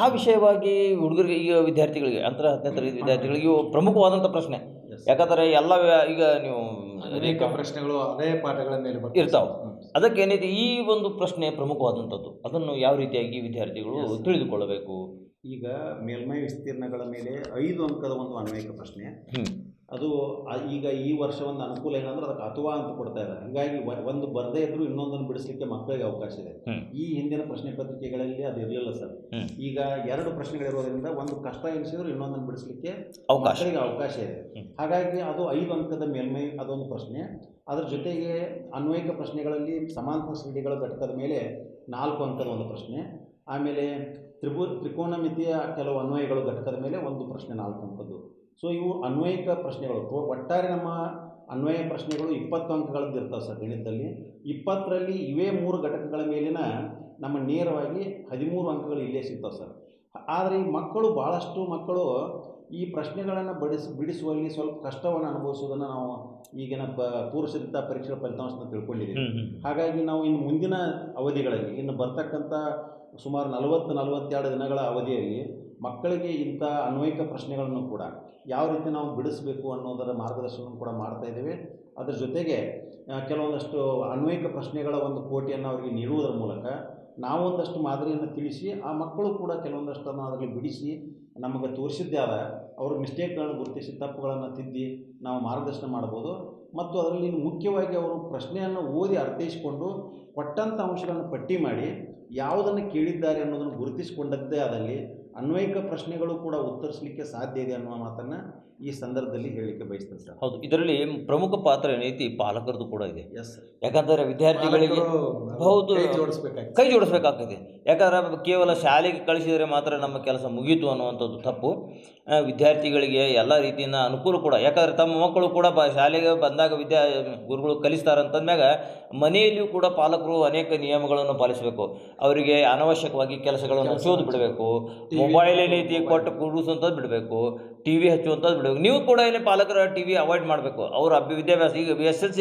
ಆ ವಿಷಯವಾಗಿ ಹುಡುಗರಿಗೆ, ಈಗ ವಿದ್ಯಾರ್ಥಿಗಳಿಗೆ, ಅಂತರ 10ನೇ ತರಗತಿ ವಿದ್ಯಾರ್ಥಿಗಳಿಗೆ ಇವು ಪ್ರಮುಖವಾದಂಥ ಪ್ರಶ್ನೆ. ಯಾಕಂದರೆ ಎಲ್ಲ ಈಗ ನೀವು ಅನೇಕ ಪ್ರಶ್ನೆಗಳು ಅದೇ ಪಾಠಗಳ ಮೇಲೆ ಇರ್ತಾವೆ. ಅದಕ್ಕೆ ಏನೈತಿ ಈ ಒಂದು ಪ್ರಶ್ನೆ ಪ್ರಮುಖವಾದಂಥದ್ದು, ಅದನ್ನು ಯಾವ ರೀತಿಯಾಗಿ ವಿದ್ಯಾರ್ಥಿಗಳು ತಿಳಿದುಕೊಳ್ಳಬೇಕು? ಈಗ ಮೇಲ್ಮೈ ವಿಸ್ತೀರ್ಣಗಳ ಮೇಲೆ 5 ಅಂಕದ ಒಂದು ಅನ್ವಯಿಕ ಪ್ರಶ್ನೆ. ಅದು ಈಗ ಈ ವರ್ಷ ಒಂದು ಅನುಕೂಲ ಏನಂದ್ರೆ ಅದಕ್ಕೆ ಅಥವಾ ಅಂತ ಕೊಡ್ತಾ ಇದ್ದಾರೆ. ಹೀಗಾಗಿ ಒಂದು ಬರದೇ ಇದ್ರೂ ಇನ್ನೊಂದನ್ನು ಬಿಡಿಸ್ಲಿಕ್ಕೆ ಮಕ್ಕಳಿಗೆ ಅವಕಾಶ ಇದೆ. ಈ ಹಿಂದಿನ ಪ್ರಶ್ನೆ ಪತ್ರಿಕೆಗಳಲ್ಲಿ ಅದು ಇರಲಿಲ್ಲ ಸರ್. ಈಗ 2 ಪ್ರಶ್ನೆಗಳಿರೋದ್ರಿಂದ ಒಂದು ಕಷ್ಟ ಎನಿಸಿದ್ರು ಇನ್ನೊಂದನ್ನು ಬಿಡಿಸ್ಲಿಕ್ಕೆ ಮಕ್ಕಳಿಗೆ ಅವಕಾಶ ಇದೆ. ಹಾಗಾಗಿ ಅದು 5 ಅಂಕದ ಮೇಲ್ಮೈ ಅದೊಂದು ಪ್ರಶ್ನೆ. ಅದರ ಜೊತೆಗೆ ಅನ್ವಯಿಕ ಪ್ರಶ್ನೆಗಳಲ್ಲಿ ಸಮಾಂತರ ಶ್ರೇಣಿಗಳ ಘಟಕದ ಮೇಲೆ 4 ಅಂಕದ ಒಂದು ಪ್ರಶ್ನೆ. ಆಮೇಲೆ ತ್ರಿಕೋನಮಿತಿಯ ಕೆಲವು ಅನ್ವಯಗಳು ಘಟಕದ ಮೇಲೆ ಒಂದು ಪ್ರಶ್ನೆ 4 ಅಂಕದ್ದು. ಸೊ ಇವು ಅನ್ವಯಿಕ ಪ್ರಶ್ನೆಗಳು. ಒಟ್ಟಾರೆ ನಮ್ಮ ಅನ್ವಯ ಪ್ರಶ್ನೆಗಳು 20 ಅಂಕಗಳದ್ದು ಇರ್ತವೆ ಸರ್ ಗಣಿತದಲ್ಲಿ. 20ರಲ್ಲಿ ಇವೇ 3 ಘಟಕಗಳ ಮೇಲಿನ ನಮ್ಮ ನೇರವಾಗಿ 13 ಅಂಕಗಳು ಇಲ್ಲೇ ಸಿಗ್ತವೆ ಸರ್. ಆದರೆ ಈ ಭಾಳಷ್ಟು ಮಕ್ಕಳು ಈ ಪ್ರಶ್ನೆಗಳನ್ನು ಬಿಡಿಸುವಲ್ಲಿ ಸ್ವಲ್ಪ ಕಷ್ಟವನ್ನು ಅನುಭವಿಸೋದನ್ನು ನಾವು ಈಗಿನ ಪೂರ್ವಸಿದ್ಧತಾ ಪರೀಕ್ಷೆಗಳ ಫಲಿತಾಂಶನ ತಿಳ್ಕೊಂಡಿದ್ದೀವಿ. ಹಾಗಾಗಿ ನಾವು ಇನ್ನು ಮುಂದಿನ ಅವಧಿಗಳಲ್ಲಿ ಇನ್ನು ಬರ್ತಕ್ಕಂಥ ಸುಮಾರು 40-42 ದಿನಗಳ ಅವಧಿಯಲ್ಲಿ ಮಕ್ಕಳಿಗೆ ಇಂಥ ಅನ್ವಯಿಕ ಪ್ರಶ್ನೆಗಳನ್ನು ಕೂಡ ಯಾವ ರೀತಿ ನಾವು ಬಿಡಿಸಬೇಕು ಅನ್ನೋದರ ಮಾರ್ಗದರ್ಶನ ಕೂಡ ಮಾಡ್ತಾಯಿದ್ದೇವೆ. ಅದರ ಜೊತೆಗೆ ಕೆಲವೊಂದಷ್ಟು ಅನ್ವಯಿಕ ಪ್ರಶ್ನೆಗಳ ಒಂದು ಕೋಟಿಯನ್ನು ಅವರಿಗೆ ನೀಡುವುದರ ಮೂಲಕ ನಾವೊಂದಷ್ಟು ಮಾದರಿಯನ್ನು ತಿಳಿಸಿ ಆ ಮಕ್ಕಳು ಕೂಡ ಕೆಲವೊಂದಷ್ಟನ್ನು ಅದರಲ್ಲಿ ಬಿಡಿಸಿ ನಮಗೆ ತೋರಿಸಿದ್ದೇ ಆದ ಅವ್ರ ಮಿಸ್ಟೇಕ್ಗಳನ್ನು ಗುರುತಿಸಿ ತಪ್ಪುಗಳನ್ನು ತಿದ್ದಿ ನಾವು ಮಾರ್ಗದರ್ಶನ ಮಾಡ್ಬೋದು. ಮತ್ತು ಅದರಲ್ಲಿ ಮುಖ್ಯವಾಗಿ ಅವರು ಪ್ರಶ್ನೆಯನ್ನು ಓದಿ ಅರ್ಥೈಸಿಕೊಂಡು ಕೊಟ್ಟಂಥ ಅಂಶಗಳನ್ನು ಪಟ್ಟಿ ಮಾಡಿ ಯಾವುದನ್ನು ಕೇಳಿದ್ದಾರೆ ಅನ್ನೋದನ್ನು ಗುರುತಿಸಿಕೊಂಡದ್ದೇ ಆದಲ್ಲಿ ಅನ್ವಯಿಕ ಪ್ರಶ್ನೆಗಳು ಕೂಡ ಉತ್ತರಿಸಲಿಕ್ಕೆ ಸಾಧ್ಯ ಇದೆ ಅನ್ನುವ ಮಾತನ್ನು ಈ ಸಂದರ್ಭದಲ್ಲಿ ಹೇಳಲಿಕ್ಕೆ ಬಯಸ್ತೇನೆ ಸರ್. ಹೌದು, ಇದರಲ್ಲಿ ಪ್ರಮುಖ ಪಾತ್ರ ಏನೈತಿ ಪಾಲಕರದ್ದು ಕೂಡ ಇದೆ. Yes sir. ಯಾಕಂದರೆ ವಿದ್ಯಾರ್ಥಿಗಳಿಗೆ ಹೌದು ಕೈ ಜೋಡಿಸ್ಬೇಕಾಗ್ತದೆ. ಯಾಕಂದರೆ ಕೇವಲ ಶಾಲೆಗೆ ಕಳಿಸಿದರೆ ಮಾತ್ರ ನಮ್ಮ ಕೆಲಸ ಮುಗೀತು ಅನ್ನುವಂಥದ್ದು ತಪ್ಪು. ವಿದ್ಯಾರ್ಥಿಗಳಿಗೆ ಎಲ್ಲ ರೀತಿಯಿಂದ ಅನುಕೂಲ ಕೂಡ, ಯಾಕಂದರೆ ತಮ್ಮ ಮಕ್ಕಳು ಕೂಡ ಶಾಲೆಗೆ ಬಂದಾಗ ಗುರುಗಳು ಕಲಿಸ್ತಾರಂತಂದ್ಮ್ಯಾಗ ಮನೆಯಲ್ಲಿಯೂ ಕೂಡ ಪಾಲಕರು ಅನೇಕ ನಿಯಮಗಳನ್ನು ಪಾಲಿಸಬೇಕು. ಅವರಿಗೆ ಅನವಶ್ಯಕವಾಗಿ ಕೆಲಸಗಳನ್ನು ಓದಿ ಬಿಡಬೇಕು, ಮೊಬೈಲ್ ಏನೈತಿ ಕೊಟ್ಟು ಕೂಡಿಸುವಂಥದ್ದು ಬಿಡಬೇಕು, ಟಿ ವಿ ಹಚ್ಚುವಂಥದ್ದು ಬಿಡಬೇಕು. ನೀವು ಕೂಡ ಏನೇ ಪಾಲಕರ ಟಿ ವಿ ಅವಾಯ್ಡ್ ಮಾಡಬೇಕು. ಅವ್ರ ವಿದ್ಯಾಭ್ಯಾಸ ಈಗ SSLC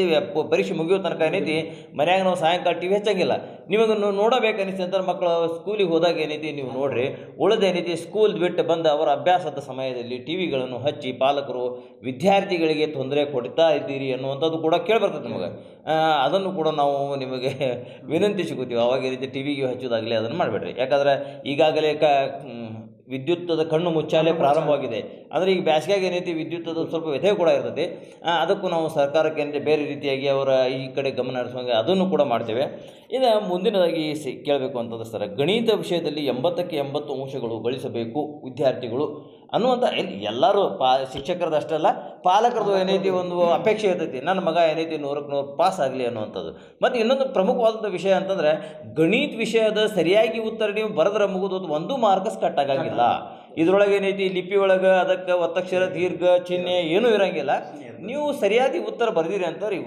ಪರೀಕ್ಷೆ ಮುಗಿಯೋ ತನಕ ಏನೈತಿ ಮನ್ಯಾಗ ನಾವು ಸಾಯಂಕಾಲ ಟಿ ವಿ ಹಚ್ಚಂಗಿಲ್ಲ. ನಿಮಗೆ ನೋಡಬೇಕು ಅನಿಸ್ತು ಅಂತ ಮಕ್ಕಳು ಸ್ಕೂಲಿಗೆ ಹೋದಾಗ ಏನೈತಿ ನೀವು ನೋಡ್ರಿ, ಉಳಿದೇನೈತಿ ಸ್ಕೂಲ್ ಬಿಟ್ಟು ಬಂದು ಅವರ ಅಭ್ಯಾಸದ ಸಮಯದಲ್ಲಿ ಟಿ ವಿಗಳನ್ನು ಹಚ್ಚಿ ಪಾಲಕರು ವಿದ್ಯಾರ್ಥಿಗಳಿಗೆ ತೊಂದರೆ ಕೊಡ್ತಾ ಇದ್ದೀರಿ ಅನ್ನುವಂಥದ್ದು ಕೂಡ ಕೇಳಿಬರ್ತದೆ ನಮಗೆ. ಅದನ್ನು ಕೂಡ ನಾವು ನಿಮಗೆ ವಿನಂತಿಸಿಕೊತೀವಿ. ಅವಾಗ ಈ ರೀತಿ ಟಿ ವಿಗೆ ಹಚ್ಚೋದಾಗಲಿ ಅದನ್ನು ಮಾಡಬೇಡ್ರಿ. ಯಾಕಂದರೆ ಈಗಾಗಲೇ ವಿದ್ಯುತ್ತದ ಕಣ್ಣು ಮುಚ್ಚಾಲೆ ಪ್ರಾರಂಭವಾಗಿದೆ. ಅಂದರೆ ಈಗ ಬೇಸಿಗೆಗೆ ಏನೈತಿ ವಿದ್ಯುತ್ತದ ಸ್ವಲ್ಪ ವ್ಯತ್ಯಯ ಕೂಡ ಇರ್ತದೆ. ಅದಕ್ಕೂ ನಾವು ಸರ್ಕಾರಕ್ಕೆ ಏನಂತೆ ಬೇರೆ ರೀತಿಯಾಗಿ ಅವರ ಈ ಕಡೆ ಗಮನ ಹರಿಸುವಂಗೆ ಅದನ್ನು ಕೂಡ ಮಾಡ್ತೇವೆ. ಇನ್ನು ಮುಂದಿನದಾಗಿ ಕೇಳಬೇಕು ಅಂತಂದ್ರೆ ಸರ್, ಗಣಿತ ವಿಷಯದಲ್ಲಿ 80ಕ್ಕೆ 80 ಅಂಶಗಳು ಗಳಿಸಬೇಕು ವಿದ್ಯಾರ್ಥಿಗಳು ಅನ್ನುವಂಥ ಎಲ್ಲರೂ ಶಿಕ್ಷಕರದ್ದು ಅಷ್ಟಲ್ಲ, ಪಾಲಕರದು ಏನೈತಿ ಒಂದು ಅಪೇಕ್ಷೆ ಇರ್ತೈತಿ, ನನ್ನ ಮಗ ಏನೈತಿ 100ಕ್ಕೆ 100 ಪಾಸ್ ಆಗಲಿ ಅನ್ನುವಂಥದ್ದು. ಮತ್ತು ಇನ್ನೊಂದು ಪ್ರಮುಖವಾದಂಥ ವಿಷಯ ಅಂತಂದರೆ, ಗಣಿತ ವಿಷಯದ ಸರಿಯಾಗಿ ಉತ್ತರ ನೀವು ಬರೆದ್ರೆ ಮುಗಿದು 1 ಮಾರ್ಕಸ್ ಕಟ್ ಆಗಂಗಿಲ್ಲ. ಇದರೊಳಗೆ ಏನೈತಿ ಲಿಪಿ ಒಳಗೆ ಅದಕ್ಕೆ ಒತ್ತಕ್ಷರ ದೀರ್ಘ ಚಿಹ್ನೆ ಏನೂ ಇರೋಂಗಿಲ್ಲ. ನೀವು ಸರಿಯಾದ ಉತ್ತರ ಬರೆದಿರಿ ಅಂತಾರೆ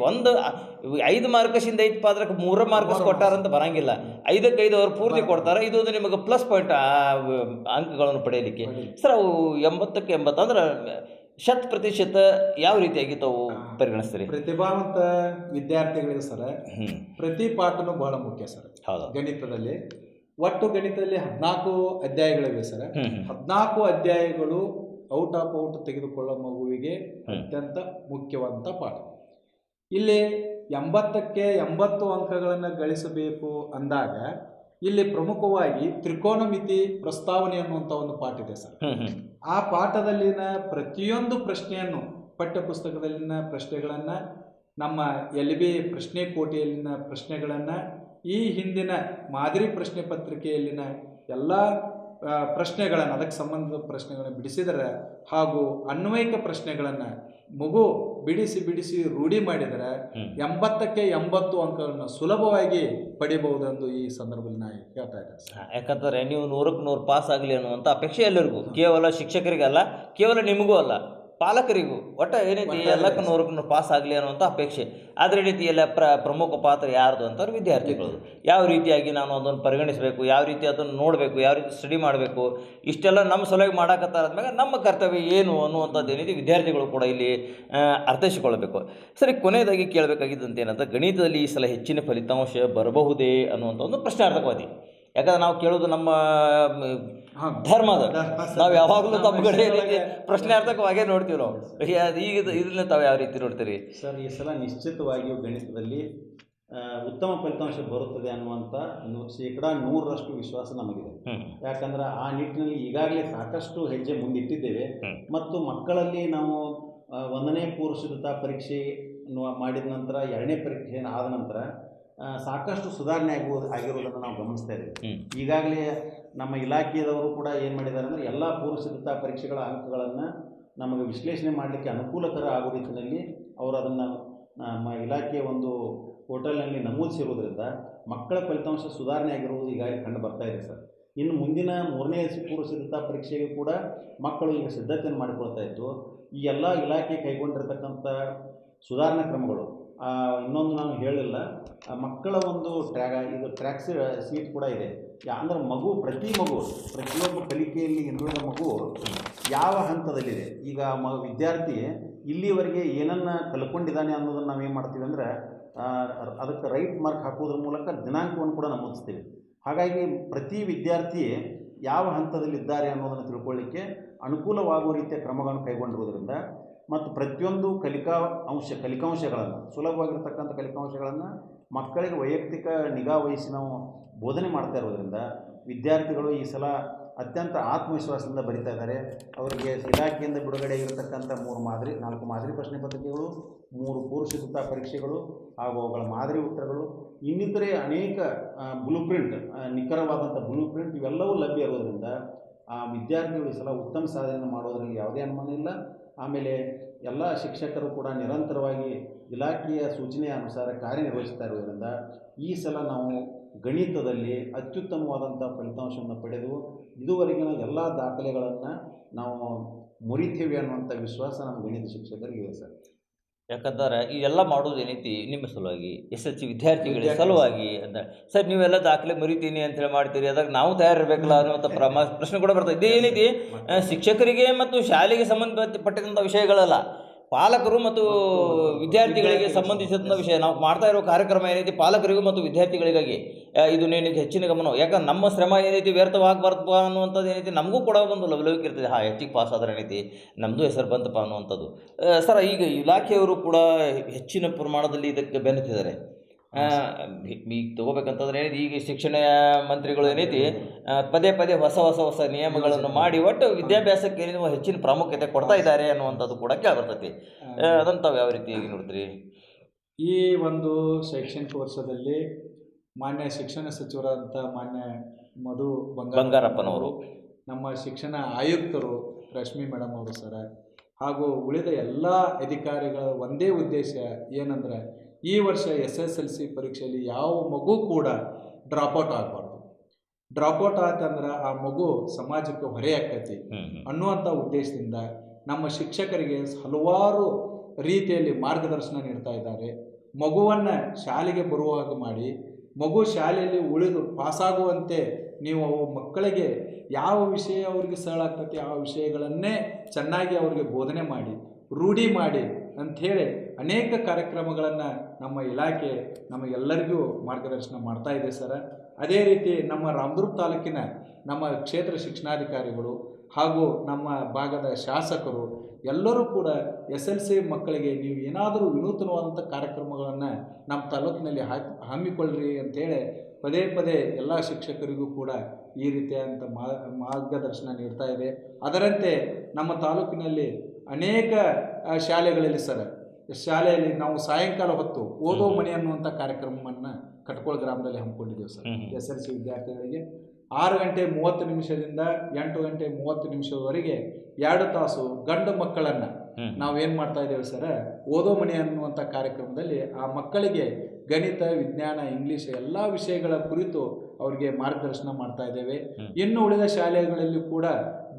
5 ಮಾರ್ಕಸಿಂದ 5 ಪಾತ್ರಕ್ಕೆ 3 ಮಾರ್ಕಸ್ ಕೊಟ್ಟಾರಂತ ಬರೋಂಗಿಲ್ಲ. 5ಕ್ಕೆ 5 ಅವ್ರು ಪೂರ್ತಿ ಕೊಡ್ತಾರೆ. ಇದು ನಿಮಗೆ ಪ್ಲಸ್ ಪಾಯಿಂಟ್ ಅಂಕಗಳನ್ನು ಪಡೆಯಲಿಕ್ಕೆ. ಸರ್ ಅವು 80ಕ್ಕೆ 80 ಅಂದ್ರೆ 100% ಯಾವ ರೀತಿಯಾಗಿ ತಾವು ಪರಿಗಣಿಸ್ತೀರಿ? ಪ್ರತಿಭಾವಂತ ವಿದ್ಯಾರ್ಥಿಗಳಿಗೆ ಸರ್ ಪ್ರತಿ ಪಾಠನೂ ಬಹಳ ಮುಖ್ಯ ಸರ್. ಹೌದು. ಗಣಿತದಲ್ಲಿ ಒಟ್ಟು ಗಣಿತದಲ್ಲಿ 14 ಅಧ್ಯಾಯಗಳಿವೆ ಸರ್. 14 ಅಧ್ಯಾಯಗಳು ಔಟ್ ಆಫ್ ಔಟ್ ತೆಗೆದುಕೊಳ್ಳೋ ಮಗುವಿಗೆ ಅತ್ಯಂತ ಮುಖ್ಯವಾದಂಥ ಪಾಠ. ಇಲ್ಲಿ 80ಕ್ಕೆ 80 ಅಂಕಗಳನ್ನು ಗಳಿಸಬೇಕು ಅಂದಾಗ ಇಲ್ಲಿ ಪ್ರಮುಖವಾಗಿ ತ್ರಿಕೋನಮಿತಿ ಪ್ರಸ್ತಾವನೆ ಅನ್ನುವಂಥ ಒಂದು ಪಾಠ ಇದೆ ಸರ್. ಆ ಪಾಠದಲ್ಲಿನ ಪ್ರತಿಯೊಂದು ಪ್ರಶ್ನೆಯನ್ನು ಪಠ್ಯಪುಸ್ತಕದಲ್ಲಿನ ಪ್ರಶ್ನೆಗಳನ್ನು, ನಮ್ಮ LB ಪ್ರಶ್ನೆ ಕೋಟೆಯಲ್ಲಿನ ಪ್ರಶ್ನೆಗಳನ್ನು, ಈ ಹಿಂದಿನ ಮಾದರಿ ಪ್ರಶ್ನೆ ಪತ್ರಿಕೆಯಲ್ಲಿನ ಎಲ್ಲ ಪ್ರಶ್ನೆಗಳನ್ನು, ಅದಕ್ಕೆ ಸಂಬಂಧಿಸಿದ ಪ್ರಶ್ನೆಗಳನ್ನು ಬಿಡಿಸಿದರೆ ಹಾಗೂ ಅನ್ವಯಿಕ ಪ್ರಶ್ನೆಗಳನ್ನು ಮಗು ಬಿಡಿಸಿ ರೂಢಿ ಮಾಡಿದರೆ 80ಕ್ಕೆ 80 ಅಂಕಗಳನ್ನು ಸುಲಭವಾಗಿ ಪಡಿಬಹುದೆಂದು ಈ ಸಂದರ್ಭದಲ್ಲಿ ನಾನು ಹೇಳ್ತಾ ಇದ್ದೇನೆ. ಯಾಕಂದರೆ ನೀವು 100ಕ್ಕೆ 100 ಪಾಸ್ ಆಗಲಿ ಅನ್ನುವಂಥ ಅಪೇಕ್ಷೆ ಎಲ್ಲರಿಗೂ, ಕೇವಲ ಶಿಕ್ಷಕರಿಗಲ್ಲ, ಕೇವಲ ನಿಮಗೂ ಅಲ್ಲ, ಪಾಲಕರಿಗೂ ಒಟ್ಟು ಏನೈತಿ ಎಲ್ಲಕ್ಕೂ 100ಕ್ಕೆ 100 ಪಾಸ್ ಆಗಲಿ ಅನ್ನುವಂಥ ಅಪೇಕ್ಷೆ. ಅದೇ ರೀತಿ ಎಲ್ಲ ಪ್ರಮುಖ ಪಾತ್ರ ಯಾರ್ದು ಅಂತವ್ರು ವಿದ್ಯಾರ್ಥಿಗಳು. ಯಾವ ರೀತಿಯಾಗಿ ನಾನು ಅದನ್ನು ಪರಿಗಣಿಸಬೇಕು, ಯಾವ ರೀತಿ ಅದನ್ನು ನೋಡಬೇಕು, ಯಾವ ರೀತಿ ಸ್ಟಡಿ ಮಾಡಬೇಕು, ಇಷ್ಟೆಲ್ಲ ನಮ್ಮ ಸಲುವಾಗಿ ಮಾಡಾಕತ್ತಾರಾದ್ಮೇಲೆ ನಮ್ಮ ಕರ್ತವ್ಯ ಏನು ಅನ್ನುವಂಥದ್ದು ಏನೈತಿ ವಿದ್ಯಾರ್ಥಿಗಳು ಕೂಡ ಇಲ್ಲಿ ಅರ್ಥೈಸಿಕೊಳ್ಬೇಕು. ಸರಿ, ಕೊನೆಯದಾಗಿ ಕೇಳಬೇಕಾಗಿದ್ದಂತ ಏನಂತ, ಗಣಿತದಲ್ಲಿ ಈ ಸಲ ಹೆಚ್ಚಿನ ಫಲಿತಾಂಶ ಬರಬಹುದೇ ಅನ್ನುವಂಥ ಒಂದು ಪ್ರಶ್ನಾರ್ಥಕವಾದಿ. ಯಾಕಂದ್ರೆ ನಾವು ಕೇಳೋದು ನಮ್ಮ ಧರ್ಮದ, ನಾವು ಯಾವಾಗಲೂ ತಮ್ಮ ಕಡೆ ಪ್ರಶ್ನಾರ್ಥಕವಾಗೇ ನೋಡ್ತೀವಿ ನಾವು. ಈಗ ಇದನ್ನ ತಾವು ಯಾವ ರೀತಿ ನೋಡ್ತೀರಿ ಸರ್? ಈ ಸಲ ನಿಶ್ಚಿತವಾಗಿಯೂ ಗಣಿತದಲ್ಲಿ ಉತ್ತಮ ಫಲಿತಾಂಶ ಬರುತ್ತದೆ ಅನ್ನುವಂಥ 100% ವಿಶ್ವಾಸ ನಮಗಿದೆ. ಯಾಕಂದ್ರೆ ಆ ನಿಟ್ಟಿನಲ್ಲಿ ಈಗಾಗಲೇ ಸಾಕಷ್ಟು ಹೆಜ್ಜೆ ಮುಂದಿಟ್ಟಿದ್ದೇವೆ. ಮತ್ತು ಮಕ್ಕಳಲ್ಲಿ ನಾವು 1ನೇ ಪೂರ್ವ ಸಿದ್ಧತಾ ಪರೀಕ್ಷೆ ಮಾಡಿದ ನಂತರ 2ನೇ ಪರೀಕ್ಷೆ ಆದ ನಂತರ ಸಾಕಷ್ಟು ಸುಧಾರಣೆ ಆಗಿರುವುದನ್ನು ನಾವು ಗಮನಿಸ್ತಾ ಇದ್ದೀವಿ. ಈಗಾಗಲೇ ನಮ್ಮ ಇಲಾಖೆಯವರು ಕೂಡ ಏನು ಮಾಡಿದ್ದಾರೆ ಅಂದರೆ, ಎಲ್ಲ ಪೂರ್ವ ಸಿದ್ಧತಾ ಪರೀಕ್ಷೆಗಳ ಅಂಕಗಳನ್ನು ನಮಗೆ ವಿಶ್ಲೇಷಣೆ ಮಾಡಲಿಕ್ಕೆ ಅನುಕೂಲಕರ ಆಗೋ ರೀತಿಯಲ್ಲಿ ಅವರು ಅದನ್ನು ನಮ್ಮ ಇಲಾಖೆಯ ಒಂದು ಪೋರ್ಟಲ್ನಲ್ಲಿ ನಮೂದಿಸಿರುವುದರಿಂದ ಮಕ್ಕಳ ಫಲಿತಾಂಶ ಸುಧಾರಣೆ ಆಗಿರುವುದು ಈಗಾಗಲೇ ಕಂಡು ಬರ್ತಾ ಇದೆ ಸರ್. ಇನ್ನು ಮುಂದಿನ 3ನೇ ಪೂರ್ವ ಸಿದ್ಧತಾ ಪರೀಕ್ಷೆಗೆ ಕೂಡ ಮಕ್ಕಳು ಈಗ ಸಿದ್ಧತೆಯನ್ನು ಮಾಡಿಕೊಳ್ತಾ ಇದ್ದು, ಈ ಎಲ್ಲ ಇಲಾಖೆ ಕೈಗೊಂಡಿರ್ತಕ್ಕಂಥ ಸುಧಾರಣಾ ಕ್ರಮಗಳು. ಇನ್ನೊಂದು ನಾನು ಹೇಳಿಲ್ಲ, ಮಕ್ಕಳ ಒಂದು ಟ್ರ್ಯಾಕ್ ಸೀಟ್ ಕೂಡ ಇದೆ. ಅಂದರೆ ಪ್ರತಿಯೊಬ್ಬ ಕಲಿಕೆಯಲ್ಲಿ ಹಿಂದುಳಿದ ಮಗು ಯಾವ ಹಂತದಲ್ಲಿದೆ, ಈಗ ವಿದ್ಯಾರ್ಥಿ ಇಲ್ಲಿವರೆಗೆ ಏನನ್ನು ಕಲ್ಕೊಂಡಿದ್ದಾನೆ ಅನ್ನೋದನ್ನು ನಾವೇನು ಮಾಡ್ತೀವಿ ಅಂದರೆ, ಅದಕ್ಕೆ ರೈಟ್ ಮಾರ್ಕ್ ಹಾಕೋದ್ರ ಮೂಲಕ ದಿನಾಂಕವನ್ನು ಕೂಡ ನಮೂದಿಸ್ತೀವಿ. ಹಾಗಾಗಿ ಪ್ರತಿ ವಿದ್ಯಾರ್ಥಿ ಯಾವ ಹಂತದಲ್ಲಿದ್ದಾರೆ ಅನ್ನೋದನ್ನು ತಿಳ್ಕೊಳ್ಳಿಕ್ಕೆ ಅನುಕೂಲವಾಗುವ ರೀತಿಯ ಕ್ರಮಗಳನ್ನು ಕೈಗೊಂಡಿರುವುದರಿಂದ ಮತ್ತು ಪ್ರತಿಯೊಂದು ಕಲಿಕಾಂಶಗಳನ್ನು ಸುಲಭವಾಗಿರ್ತಕ್ಕಂಥ ಕಲಿಕಾಂಶಗಳನ್ನು ಮಕ್ಕಳಿಗೆ ವೈಯಕ್ತಿಕ ನಿಗಾ ವಹಿಸಿ ನಾವು ಬೋಧನೆ ಮಾಡ್ತಾ ಇರೋದರಿಂದ ವಿದ್ಯಾರ್ಥಿಗಳು ಈ ಸಲ ಅತ್ಯಂತ ಆತ್ಮವಿಶ್ವಾಸದಿಂದ ಬರೀತಾ ಇದ್ದಾರೆ. ಅವರಿಗೆ ಇಲಾಖೆಯಿಂದ ಬಿಡುಗಡೆ ಆಗಿರತಕ್ಕಂಥ 4 ಮಾದರಿ ಪ್ರಶ್ನೆ ಪತ್ರಿಕೆಗಳು, 3 ಪೂರ್ವ ಸಿದ್ಧತಾ ಪರೀಕ್ಷೆಗಳು ಹಾಗೂ ಅವುಗಳ ಮಾದರಿ ಉತ್ತರಗಳು, ಇನ್ನಿತರೆ ಅನೇಕ ನಿಖರವಾದಂಥ ಬ್ಲೂ ಪ್ರಿಂಟ್ ಇವೆಲ್ಲವೂ ಲಭ್ಯ ಇರೋದರಿಂದ ವಿದ್ಯಾರ್ಥಿಗಳು ಈ ಸಲ ಉತ್ತಮ ಸಾಧನೆ ಮಾಡೋದರಲ್ಲಿ ಯಾವುದೇ ಅನುಮಾನ ಇಲ್ಲ. ಆಮೇಲೆ ಎಲ್ಲ ಶಿಕ್ಷಕರು ಕೂಡ ನಿರಂತರವಾಗಿ ಇಲಾಖೆಯ ಸೂಚನೆಯ ಅನುಸಾರ ಕಾರ್ಯನಿರ್ವಹಿಸ್ತಾ ಇರೋದರಿಂದ ಈ ಸಲ ನಾವು ಗಣಿತದಲ್ಲಿ ಅತ್ಯುತ್ತಮವಾದಂಥ ಫಲಿತಾಂಶವನ್ನು ಪಡೆದು ಇದುವರೆಗಿನ ಎಲ್ಲ ದಾಖಲೆಗಳನ್ನು ನಾವು ಮುರಿತೇವೆ ಅನ್ನುವಂಥ ವಿಶ್ವಾಸ ನಮ್ಮ ಗಣಿತ ಶಿಕ್ಷಕರಿಗೆ ಇದೆ ಸರ್. ಯಾಕಂದ್ರೆ ಇದೆಲ್ಲ ಮಾಡೋದು ಏನೈತಿ ನಿಮ್ಮ ಸಲುವಾಗಿ SSLC ವಿದ್ಯಾರ್ಥಿಗಳ ಸಲುವಾಗಿ ಅಂತ. ಸರ್ ನೀವೆಲ್ಲ ದಾಖಲೆ ಮರಿತೀನಿ ಅಂತೇಳಿ ಮಾಡ್ತೀರಿ, ಅದಕ್ಕೆ ನಾವು ತಯಾರಿರಬೇಕಲ್ಲ ಅನ್ನುವಂಥ ಪ್ರಶ್ನೆ ಕೂಡ ಬರ್ತದೆ. ಇದೇನೈತಿ ಶಿಕ್ಷಕರಿಗೆ ಮತ್ತು ಶಾಲೆಗೆ ಸಂಬಂಧಪಟ್ಟಂಥ ವಿಷಯಗಳಲ್ಲ, ಪಾಲಕರು ಮತ್ತು ವಿದ್ಯಾರ್ಥಿಗಳಿಗೆ ಸಂಬಂಧಿಸಿದಂಥ ವಿಷಯ. ನಾವು ಮಾಡ್ತಾ ಇರೋ ಕಾರ್ಯಕ್ರಮ ಏನೈತಿ ಪಾಲಕರಿಗೂ ಮತ್ತು ವಿದ್ಯಾರ್ಥಿಗಳಿಗಾಗಿ ಇದು ಏನೈತಿ ಹೆಚ್ಚಿನ ಗಮನ. ಯಾಕಂದ್ರೆ ನಮ್ಮ ಶ್ರಮ ಏನೈತಿ ವ್ಯರ್ಥವಾಗಬಾರ್ದಪ್ಪ ಅನ್ನುವಂಥದ್ದು ಏನೈತಿ ನಮಗೂ ಕೂಡ ಒಂದು ಲವಲವಿಕೆ ಇರ್ತದೆ. ಹೆಚ್ಚಿಗೆ ಪಾಸ್ ಆದ್ರೆ ಏನೈತಿ ನಮ್ಮದು ಹೆಸರು ಬಂತಪ್ಪ ಅನ್ನುವಂಥದ್ದು. ಸರ್ ಈಗ ಇಲಾಖೆಯವರು ಕೂಡ ಹೆಚ್ಚಿನ ಪ್ರಮಾಣದಲ್ಲಿ ಇದಕ್ಕೆ ಬೆನ್ನತ್ತಿದ್ದಾರೆ. ಈಗ ತೊಗೋಬೇಕಂತಂದ್ರೆ ಏನಿದೆ, ಈಗ ಶಿಕ್ಷಣ ಮಂತ್ರಿಗಳು ಏನೈತಿ ಪದೇ ಪದೇ ಹೊಸ ನಿಯಮಗಳನ್ನು ಮಾಡಿ ಒಟ್ಟು ವಿದ್ಯಾಭ್ಯಾಸಕ್ಕೆ ಏನಿದೆ ಹೆಚ್ಚಿನ ಪ್ರಾಮುಖ್ಯತೆ ಕೊಡ್ತಾ ಇದ್ದಾರೆ ಅನ್ನುವಂಥದ್ದು ಕೂಡ ಕೇಳಿಬರ್ತೈತಿ. ಅದನ್ನು ತಾವು ಯಾವ ರೀತಿ ನೋಡ್ತೀರಿ? ಈ ಒಂದು ಶೈಕ್ಷಣಿಕ ವರ್ಷದಲ್ಲಿ ಮಾನ್ಯ ಶಿಕ್ಷಣ ಸಚಿವರಾದಂಥ ಮಾನ್ಯ ಮಧು ಬಂಗಾರಪ್ಪನವರು, ನಮ್ಮ ಶಿಕ್ಷಣ ಆಯುಕ್ತರು ರಶ್ಮಿ ಮೇಡಮ್ ಅವರು ಸರ, ಹಾಗೂ ಉಳಿದ ಎಲ್ಲ ಅಧಿಕಾರಿಗಳ ಒಂದೇ ಉದ್ದೇಶ ಏನಂದರೆ ಈ ವರ್ಷ SSLC ಪರೀಕ್ಷೆಯಲ್ಲಿ ಯಾವ ಮಗು ಕೂಡ ಡ್ರಾಪ್ಔಟ್ ಆಗಬಾರ್ದು. ಡ್ರಾಪ್ಔಟ್ ಆತಂದ್ರೆ ಆ ಮಗು ಸಮಾಜಕ್ಕೆ ಹೊರೆ ಆಕೈತಿ ಅನ್ನುವಂಥ ಉದ್ದೇಶದಿಂದ ನಮ್ಮ ಶಿಕ್ಷಕರಿಗೆ ಹಲವಾರು ರೀತಿಯಲ್ಲಿ ಮಾರ್ಗದರ್ಶನ ನೀಡ್ತಾ ಇದ್ದಾರೆ. ಮಗುವನ್ನು ಶಾಲೆಗೆ ಬರುವಾಗ ಮಾಡಿ, ಮಗು ಶಾಲೆಯಲ್ಲಿ ಉಳಿದು ಪಾಸಾಗುವಂತೆ ನೀವು ಮಕ್ಕಳಿಗೆ ಯಾವ ವಿಷಯ ಅವ್ರಿಗೆ ಸರಳ ಆಗ್ತೈತಿ ಆ ವಿಷಯಗಳನ್ನೇ ಚೆನ್ನಾಗಿ ಅವ್ರಿಗೆ ಬೋಧನೆ ಮಾಡಿ, ರೂಢಿ ಮಾಡಿ ಅಂಥೇಳಿ ಅನೇಕ ಕಾರ್ಯಕ್ರಮಗಳನ್ನು ನಮ್ಮ ಇಲಾಖೆ ನಮಗೆಲ್ಲರಿಗೂ ಮಾರ್ಗದರ್ಶನ ಮಾಡ್ತಾ ಇದೆ ಸರ. ಅದೇ ರೀತಿ ನಮ್ಮ ರಾಮದುರ್ಗ ತಾಲೂಕಿನ ನಮ್ಮ ಕ್ಷೇತ್ರ ಶಿಕ್ಷಣಾಧಿಕಾರಿಗಳು ಹಾಗೂ ನಮ್ಮ ಭಾಗದ ಶಾಸಕರು ಎಲ್ಲರೂ ಕೂಡ SLC ಮಕ್ಕಳಿಗೆ ನೀವು ಏನಾದರೂ ವಿನೂತನವಾದಂಥ ಕಾರ್ಯಕ್ರಮಗಳನ್ನು ನಮ್ಮ ತಾಲೂಕಿನಲ್ಲಿ ಹಮ್ಮಿಕೊಳ್ಳ್ರಿ ಅಂಥೇಳಿ ಪದೇ ಪದೇ ಎಲ್ಲ ಶಿಕ್ಷಕರಿಗೂ ಕೂಡ ಈ ರೀತಿಯಾದಂಥ ಮಾರ್ಗದರ್ಶನ ನೀಡ್ತಾ ಇದೆ. ಅದರಂತೆ ನಮ್ಮ ತಾಲೂಕಿನಲ್ಲಿ ಅನೇಕ ಶಾಲೆಗಳಲ್ಲಿ ಶಾಲೆಯಲ್ಲಿ ನಾವು ಸಾಯಂಕಾಲ ಹೊತ್ತು ಓದೋ ಮನೆ ಅನ್ನುವಂಥ ಕಾರ್ಯಕ್ರಮವನ್ನು ಕಟ್ಕೋಳ ಗ್ರಾಮದಲ್ಲಿ ಹಮ್ಮಿಕೊಂಡಿದ್ದೇವೆ ಸರ್. SLC ವಿದ್ಯಾರ್ಥಿಗಳಿಗೆ 6:30 8:30 2 ತಾಸು ಗಂಡು ಮಕ್ಕಳನ್ನು ನಾವೇನು ಮಾಡ್ತಾ ಇದ್ದೇವೆ ಸರ್, ಓದೋ ಮನೆ ಅನ್ನುವಂಥ ಕಾರ್ಯಕ್ರಮದಲ್ಲಿ ಆ ಮಕ್ಕಳಿಗೆ ಗಣಿತ, ವಿಜ್ಞಾನ, ಇಂಗ್ಲೀಷ್ ಎಲ್ಲ ವಿಷಯಗಳ ಕುರಿತು ಅವರಿಗೆ ಮಾರ್ಗದರ್ಶನ ಮಾಡ್ತಾ ಇದ್ದೇವೆ. ಇನ್ನು ಉಳಿದ ಶಾಲೆಗಳಲ್ಲಿ ಕೂಡ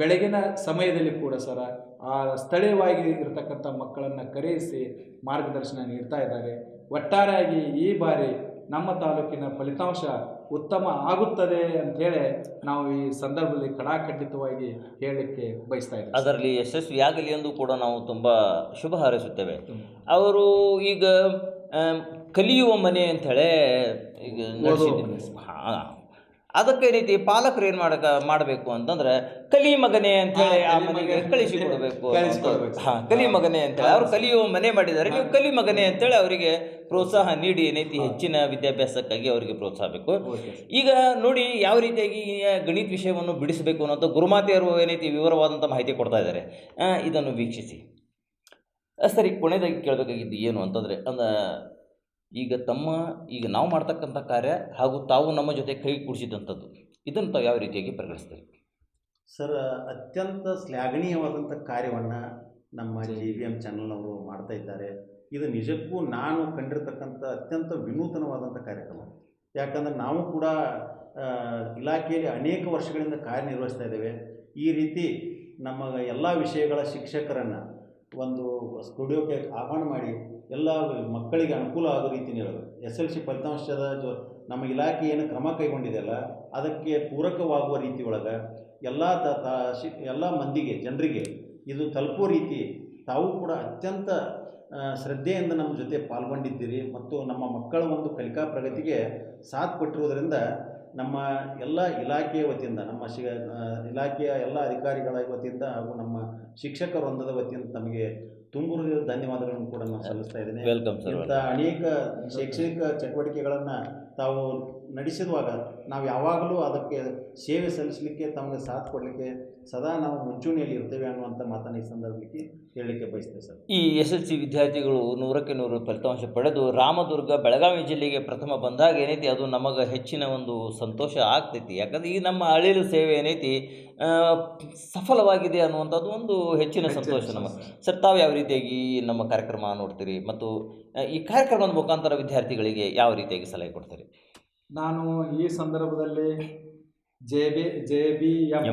ಬೆಳಗಿನ ಸಮಯದಲ್ಲಿ ಕೂಡ ಸರ ಆ ಸ್ಥಳೀಯವಾಗಿ ಇರತಕ್ಕಂಥ ಮಕ್ಕಳನ್ನು ಕರೆಯಿಸಿ ಮಾರ್ಗದರ್ಶನ ನೀಡ್ತಾ ಇದ್ದಾರೆ. ಒಟ್ಟಾರೆಯಾಗಿ ಈ ಬಾರಿ ನಮ್ಮ ತಾಲೂಕಿನ ಫಲಿತಾಂಶ ಉತ್ತಮ ಆಗುತ್ತದೆ ಅಂಥೇಳಿ ನಾವು ಈ ಸಂದರ್ಭದಲ್ಲಿ ಖಡಾಖಂಡಿತವಾಗಿ ಹೇಳಲಿಕ್ಕೆ ಬಯಸ್ತಾ ಇದ್ದೇವೆ. ಅದರಲ್ಲಿ ಯಶಸ್ವಿಯಾಗಲಿ ಎಂದು ಕೂಡ ನಾವು ತುಂಬ ಶುಭ ಹಾರೈಸುತ್ತೇವೆ. ಅವರು ಈಗ ಕಲಿಯುವ ಮನೆ ಅಂಥೇಳಿ ಈಗ ಅದಕ್ಕೆ ರೀತಿ ಪಾಲಕರು ಏನು ಮಾಡಬೇಕು ಅಂತಂದ್ರೆ ಕಲಿ ಮಗನೇ ಅಂಥೇಳಿ ಆ ಮನೆಗೆ ಕಳಿಸಿಕೊಡ್ಬೇಕು. ಕಲಿ ಮಗನೇ ಅಂತೇಳಿ ಅವರು ಕಲಿಯುವ ಮನೆ ಮಾಡಿದ್ದಾರೆ, ನೀವು ಕಲಿ ಮಗನೇ ಅಂತೇಳಿ ಅವರಿಗೆ ಪ್ರೋತ್ಸಾಹ ನೀಡಿ ಏನೈತಿ ಹೆಚ್ಚಿನ ವಿದ್ಯಾಭ್ಯಾಸಕ್ಕಾಗಿ ಅವರಿಗೆ ಪ್ರೋತ್ಸಾಹ ಬೇಕು. ಈಗ ನೋಡಿ ಯಾವ ರೀತಿಯಾಗಿ ಗಣಿತ ವಿಷಯವನ್ನು ಬಿಡಿಸಬೇಕು ಅನ್ನೋದು ಗುರುಮಾತೆಯರು ಏನೈತಿ ವಿವರವಾದಂಥ ಮಾಹಿತಿ ಕೊಡ್ತಾ ಇದ್ದಾರೆ. ಇದನ್ನು ವೀಕ್ಷಿಸಿ. ಸರಿ, ಕೊನೆಯದಾಗಿ ಕೇಳಬೇಕಾಗಿದ್ದು ಏನು ಅಂತಂದರೆ ಈಗ ನಾವು ಮಾಡ್ತಕ್ಕಂಥ ಕಾರ್ಯ ಹಾಗೂ ತಾವು ನಮ್ಮ ಜೊತೆ ಕೈ ಕೂಡಿಸಿದಂಥದ್ದು ಇದನ್ನು ತಾವು ಯಾವ ರೀತಿಯಾಗಿ ಪರಿಗಣಿಸ್ತೀರಿ? ಸರ್, ಅತ್ಯಂತ ಶ್ಲಾಘನೀಯವಾದಂಥ ಕಾರ್ಯವನ್ನು ನಮ್ಮ JBM ಚಾನಲ್ನವರು ಮಾಡ್ತಾ ಇದ್ದಾರೆ. ಇದು ನಿಜಕ್ಕೂ ನಾನು ಕಂಡಿರ್ತಕ್ಕಂಥ ಅತ್ಯಂತ ವಿನೂತನವಾದಂಥ ಕಾರ್ಯಕ್ರಮ. ಯಾಕಂದರೆ ನಾವು ಕೂಡ ಇಲಾಖೆಯಲ್ಲಿ ಅನೇಕ ವರ್ಷಗಳಿಂದ ಕಾರ್ಯನಿರ್ವಹಿಸ್ತಾ ಇದ್ದೇವೆ. ಈ ರೀತಿ ನಮ್ಮ ಎಲ್ಲ ವಿಷಯಗಳ ಶಿಕ್ಷಕರನ್ನು ಒಂದು ಸ್ಟುಡಿಯೋಕ್ಕೆ ಆಹ್ವಾನ ಮಾಡಿ ಎಲ್ಲ ಮಕ್ಕಳಿಗೆ ಅನುಕೂಲ ಆಗೋ ರೀತಿ ಹೇಳೋದು. SLC ಫಲಿತಾಂಶದ ನಮ್ಮ ಇಲಾಖೆ ಏನು ಕ್ರಮ ಕೈಗೊಂಡಿದೆಯಲ್ಲ ಅದಕ್ಕೆ ಪೂರಕವಾಗುವ ರೀತಿ ಒಳಗೆ ಎಲ್ಲ ಮಂದಿಗೆ ಜನರಿಗೆ ಇದು ತಲುಪುವ ರೀತಿ ತಾವು ಕೂಡ ಅತ್ಯಂತ ಶ್ರದ್ಧೆಯಿಂದ ನಮ್ಮ ಜೊತೆ ಪಾಲ್ಗೊಂಡಿದ್ದೀರಿ ಮತ್ತು ನಮ್ಮ ಮಕ್ಕಳ ಒಂದು ಕಲಿಕಾ ಪ್ರಗತಿಗೆ ಸಾಥ್ ಕೊಟ್ಟಿರುವುದರಿಂದ ನಮ್ಮ ಎಲ್ಲ ಇಲಾಖೆಯ ವತಿಯಿಂದ ನಮ್ಮ ಇಲಾಖೆಯ ಎಲ್ಲ ಅಧಿಕಾರಿಗಳ ವತಿಯಿಂದ ಹಾಗೂ ನಮ್ಮ ಶಿಕ್ಷಕ ವೃಂದದ ವತಿಯಿಂದ ತಮಗೆ ತುಂಬು ಧನ್ಯವಾದಗಳನ್ನು ಕೂಡ ನಾನು ಸಲ್ಲಿಸ್ತಾ ಇದ್ದೇನೆ. ಇಂಥ ಅನೇಕ ಶೈಕ್ಷಣಿಕ ಚಟುವಟಿಕೆಗಳನ್ನು ತಾವು ನಡೆಸಿರುವಾಗ ನಾವು ಯಾವಾಗಲೂ ಅದಕ್ಕೆ ಸೇವೆ ಸಲ್ಲಿಸಲಿಕ್ಕೆ ತಮಗೆ ಸಾಥ್ ಕೊಡಲಿಕ್ಕೆ ಸದಾ ನಾವು ಮುಂಚೂಣಿಯಲ್ಲಿ ಇರ್ತೇವೆ ಅನ್ನುವಂಥ ಮಾತನ್ನು ಈ ಸಂದರ್ಭಕ್ಕೆ ಹೇಳಲಿಕ್ಕೆ ಬಯಸ್ತೇವೆ ಸರ್. ಈ SLC ವಿದ್ಯಾರ್ಥಿಗಳು 100ಕ್ಕೆ 100 ಫಲಿತಾಂಶ ಪಡೆದು ರಾಮದುರ್ಗ ಬೆಳಗಾವಿ ಜಿಲ್ಲೆಗೆ ಪ್ರಥಮ ಬಂದಾಗ ಏನೈತಿ ಅದು ನಮಗೆ ಹೆಚ್ಚಿನ ಒಂದು ಸಂತೋಷ ಆಗ್ತೈತಿ. ಯಾಕಂದರೆ ಈ ನಮ್ಮ ಅಳಿಲು ಸೇವೆ ಏನೈತಿ ಸಫಲವಾಗಿದೆ ಅನ್ನುವಂಥದ್ದು ಒಂದು ಹೆಚ್ಚಿನ ಸಂತೋಷ ನಮಗೆ. ಸರ್, ತಾವು ಯಾವ ರೀತಿಯಾಗಿ ನಮ್ಮ ಕಾರ್ಯಕ್ರಮ ನೋಡ್ತೀರಿ ಮತ್ತು ಈ ಕಾರ್ಯಕ್ರಮದ ಮುಖಾಂತರ ವಿದ್ಯಾರ್ಥಿಗಳಿಗೆ ಯಾವ ರೀತಿಯಾಗಿ ಸಲಹೆ ಕೊಡ್ತೀರಿ? ನಾನು ಈ ಸಂದರ್ಭದಲ್ಲಿ JBM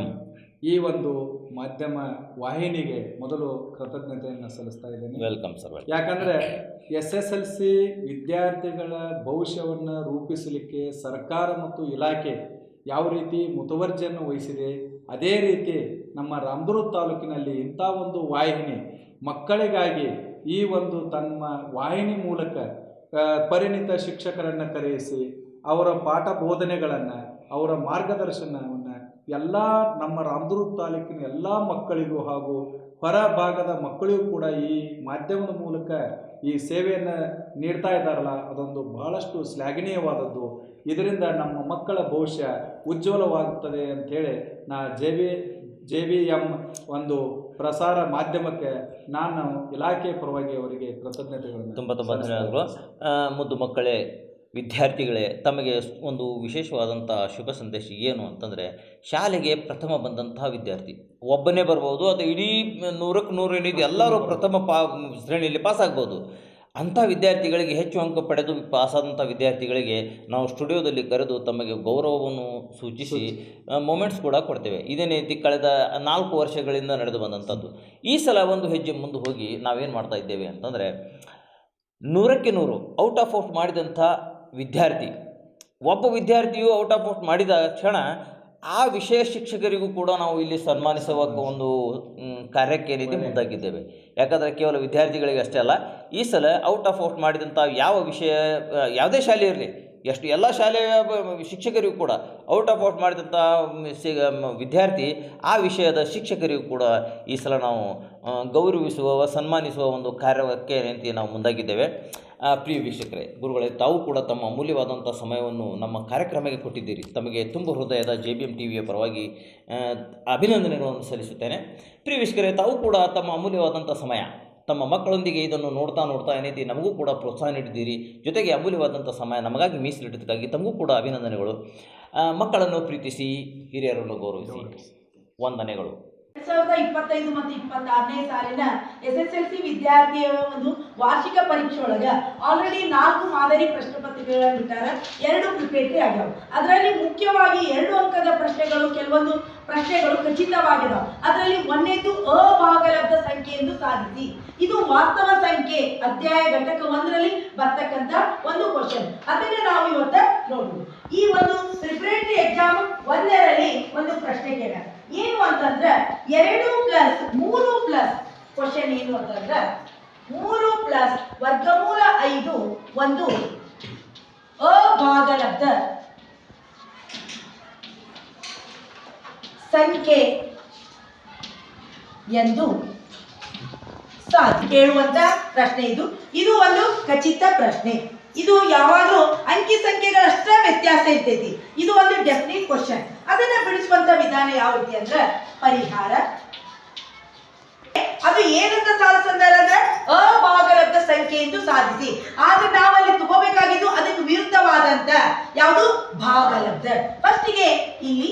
ಈ ಒಂದು ಮಾಧ್ಯಮ ವಾಹಿನಿಗೆ ಮೊದಲು ಕೃತಜ್ಞತೆಯನ್ನು ಸಲ್ಲಿಸ್ತಾ ಇದ್ದೇನೆ. Welcome sir. ಯಾಕಂದರೆ SSLC ವಿದ್ಯಾರ್ಥಿಗಳ ಭವಿಷ್ಯವನ್ನು ರೂಪಿಸಲಿಕ್ಕೆ ಸರ್ಕಾರ ಮತ್ತು ಇಲಾಖೆ ಯಾವ ರೀತಿ ಮುತುವರ್ಜಿಯನ್ನು ವಹಿಸಿದೆ, ಅದೇ ರೀತಿ ನಮ್ಮ ರಾಮದುರ್ಗ ತಾಲೂಕಿನಲ್ಲಿ ಇಂಥ ಒಂದು ವಾಹಿನಿ ಮಕ್ಕಳಿಗಾಗಿ ಈ ಒಂದು ತಮ್ಮ ವಾಹಿನಿ ಮೂಲಕ ಪರಿಣಿತ ಶಿಕ್ಷಕರನ್ನು ಕರೆಯಿಸಿ ಅವರ ಪಾಠ ಬೋಧನೆಗಳನ್ನು, ಅವರ ಮಾರ್ಗದರ್ಶನವನ್ನು ಎಲ್ಲ ನಮ್ಮ ರಾಮದುರ್ಗ ತಾಲೂಕಿನ ಎಲ್ಲ ಮಕ್ಕಳಿಗೂ ಹಾಗೂ ಹೊರ ಭಾಗದ ಮಕ್ಕಳಿಗೂ ಕೂಡ ಈ ಮಾಧ್ಯಮದ ಮೂಲಕ ಈ ಸೇವೆಯನ್ನು ನೀಡ್ತಾ ಇದ್ದಾರಲ್ಲ, ಅದೊಂದು ಬಹಳಷ್ಟು ಶ್ಲಾಘನೀಯವಾದದ್ದು. ಇದರಿಂದ ನಮ್ಮ ಮಕ್ಕಳ ಭವಿಷ್ಯ ಉಜ್ವಲವಾಗುತ್ತದೆ ಅಂಥೇಳಿ ನಾ JBM ಒಂದು ಪ್ರಸಾರ ಮಾಧ್ಯಮಕ್ಕೆ ನಾನು ಇಲಾಖೆ ಪರವಾಗಿ ಅವರಿಗೆ ಕೃತಜ್ಞತೆಗಳನ್ನು ತುಂಬ ಧನ್ಯವಾದಗಳು. ಮುದ್ದು ಮಕ್ಕಳೇ, ವಿದ್ಯಾರ್ಥಿಗಳೇ, ತಮಗೆ ಒಂದು ವಿಶೇಷವಾದಂಥ ಶುಭ ಸಂದೇಶ ಏನು ಅಂತಂದರೆ, ಶಾಲೆಗೆ ಪ್ರಥಮ ಬಂದಂತಹ ವಿದ್ಯಾರ್ಥಿ ಒಬ್ಬನೇ ಬರ್ಬೋದು, ಅದು ಇಡೀ 100ಕ್ಕೆ 100 ಏನಿದೆ ಎಲ್ಲರೂ ಪ್ರಥಮ ಶ್ರೇಣಿಯಲ್ಲಿ ಪಾಸಾಗ್ಬೋದು. ಅಂಥ ವಿದ್ಯಾರ್ಥಿಗಳಿಗೆ ಹೆಚ್ಚು ಅಂಕ ಪಡೆದು ಪಾಸಾದಂಥ ವಿದ್ಯಾರ್ಥಿಗಳಿಗೆ ನಾವು ಸ್ಟುಡಿಯೋದಲ್ಲಿ ಕರೆದು ತಮಗೆ ಗೌರವವನ್ನು ಸೂಚಿಸಿ ಮೊಮೆಂಟ್ಸ್ ಕೂಡ ಕೊಡ್ತೇವೆ. ಇದೇ ರೀತಿ ಕಳೆದ 4 ವರ್ಷಗಳಿಂದ ನಡೆದು ಬಂದಂಥದ್ದು. ಈ ಸಲ ಒಂದು ಹೆಜ್ಜೆ ಮುಂದೆ ಹೋಗಿ ನಾವೇನು ಮಾಡ್ತಾ ಇದ್ದೇವೆ ಅಂತಂದರೆ, 100ಕ್ಕೆ 100 ಔಟ್ ಆಫ್ ಔಟ್ ಮಾಡಿದಂಥ ವಿದ್ಯಾರ್ಥಿ, ಒಬ್ಬ ವಿದ್ಯಾರ್ಥಿಯು ಔಟ್ ಆಫ್ ಔಟ್ ಮಾಡಿದ ಕ್ಷಣ ಆ ವಿಷಯ ಶಿಕ್ಷಕರಿಗೂ ಕೂಡ ನಾವು ಇಲ್ಲಿ ಸನ್ಮಾನಿಸುವ ಒಂದು ಕಾರ್ಯಕ್ಕೆ ಏನಿದೆ ಮುಂದಾಗಿದ್ದೇವೆ. ಯಾಕಂದರೆ ಕೇವಲ ವಿದ್ಯಾರ್ಥಿಗಳಿಗೆ ಅಷ್ಟೇ ಅಲ್ಲ, ಈ ಸಲ ಔಟ್ ಆಫ್ ಔಟ್ ಮಾಡಿದಂಥ ಯಾವ ವಿಷಯ ಯಾವುದೇ ಶಾಲೆ ಇರಲಿ, ಎಲ್ಲ ಶಾಲೆಯ ಶಿಕ್ಷಕರಿಗೂ ಕೂಡ ಔಟ್ ಆಫ್ ಔಟ್ ಮಾಡಿದಂಥ ವಿದ್ಯಾರ್ಥಿ ಆ ವಿಷಯದ ಶಿಕ್ಷಕರಿಗೂ ಕೂಡ ಈ ಸಲ ನಾವು ಗೌರವಿಸುವ ಸನ್ಮಾನಿಸುವ ಒಂದು ಕಾರ್ಯಕ್ಕೆ ನಿಂತು ನಾವು ಮುಂದಾಗಿದ್ದೇವೆ. ಪ್ರಿಯ ವೀಕ್ಷಕರೇ, ಗುರುಗಳೇ, ತಾವು ಕೂಡ ತಮ್ಮ ಅಮೂಲ್ಯವಾದಂಥ ಸಮಯವನ್ನು ನಮ್ಮ ಕಾರ್ಯಕ್ರಮಕ್ಕೆ ಕೊಟ್ಟಿದ್ದೀರಿ. ತಮಗೆ ತುಂಬ ಹೃದಯದ JBM TVಯ ಪರವಾಗಿ ಅಭಿನಂದನೆಗಳನ್ನು ಸಲ್ಲಿಸುತ್ತೇನೆ. ಪ್ರಿಯ ವೀಕ್ಷಕರೇ, ತಾವು ಕೂಡ ತಮ್ಮ ಅಮೂಲ್ಯವಾದಂಥ ಸಮಯ ತಮ್ಮ ಮಕ್ಕಳೊಂದಿಗೆ ಇದನ್ನು ನೋಡ್ತಾ ಏನೈತಿ ನಮಗೂ ಕೂಡ ಪ್ರೋತ್ಸಾಹ ನೀಡಿದ್ದೀರಿ. ಜೊತೆಗೆ ಅಮೂಲ್ಯವಾದಂಥ ಸಮಯ ನಮಗಾಗಿ ಮೀಸಲಿಟ್ಟಿದ್ದಕ್ಕಾಗಿ ತಮಗೂ ಕೂಡ ಅಭಿನಂದನೆಗಳು. ಮಕ್ಕಳನ್ನು ಪ್ರೀತಿಸಿ, ಹಿರಿಯರನ್ನು ಗೌರವಿಸಿ. ವಂದನೆಗಳು. 2025 ಮತ್ತು 26ನೇ ಸಾಲಿನ SSLC ವಿದ್ಯಾರ್ಥಿಯ ಒಂದು ವಾರ್ಷಿಕ ಪರೀಕ್ಷೆ ಒಳಗೆ ಆಲ್ರೆಡಿ 4 ಮಾದರಿ ಪ್ರಶ್ನೆ ಪತ್ರಿಕೆಗಳನ್ನು ಬಿಟ್ಟಾರ, 2 ಪ್ರಿಪೇರ್ಟರಿ ಆಗ್ಯಾವ. ಅದರಲ್ಲಿ ಮುಖ್ಯವಾಗಿ 2 ಅಂಕದ ಪ್ರಶ್ನೆಗಳು, ಕೆಲವೊಂದು ಪ್ರಶ್ನೆಗಳು ಖಚಿತವಾಗಿದಾವ. ಅದರಲ್ಲಿ ಒಂದನೇದು ಅಭಾಗಲಬ್ಧ ಸಂಖ್ಯೆ ಎಂದು ಸಾಧಿಸಿ. ಇದು ವಾಸ್ತವ ಸಂಖ್ಯೆ ಅಧ್ಯಾಯ ಘಟಕ 1ರಲ್ಲಿ ಬರ್ತಕ್ಕಂಥ ಒಂದು ಕ್ವಶನ್. ಅದನ್ನೇ ನಾವು ಇವತ್ತು ನೋಡ್ಬೋದು. ಈ ಒಂದು ಪ್ರಿಪರೇಟರಿ ಎಕ್ಸಾಮ್ 1ರಲ್ಲಿ ಒಂದು ಪ್ರಶ್ನೆ ಕೇಳ ಏನು ಅಂತಂದ್ರೆ 2+3+ ಕ್ವಶನ್ ಏನು ಅಂತಂದ್ರೆ 3+ ವರ್ಗಮೂಲ 5 ಒಂದು ಅಭಾಗಲಬ್ಧ ಸಂಖ್ಯೆ ಎಂದು ಕೇಳುವಂತ ಪ್ರಶ್ನೆ. ಇದು ಒಂದು ಖಚಿತ ಪ್ರಶ್ನೆ. ಇದು ಯಾವಾಗಲೂ ಅಂಕಿ ಸಂಖ್ಯೆಗಳಷ್ಟೇ ವ್ಯತ್ಯಾಸ ಇರ್ತೈತಿ. ಇದು ಒಂದು ಡೆಫಿನಿಟ್ ಕ್ವಶನ್. ಅದನ್ನ ಬಿಡಿಸುವಂತ ವಿಧಾನ ಯಾವ ರೀತಿ ಅಂದ್ರೆ ಪರಿಹಾರ. ಅದು ಏನಂತ ಸಾಧಿಸಿದ್ರೆ ಅಭಾಗಲಬ್ಧ ಸಂಖ್ಯೆ ಎಂದು ಸಾಧಿಸಿ. ಆದ್ರೆ ನಾವಲ್ಲಿ ತಗೋಬೇಕಾಗಿದ್ದು ಅದಕ್ಕೆ ವಿರುದ್ಧವಾದಂತ ಯಾವುದು ಭಾಗಲಬ್ಧ. ಫಸ್ಟಿಗೆ ಇಲ್ಲಿ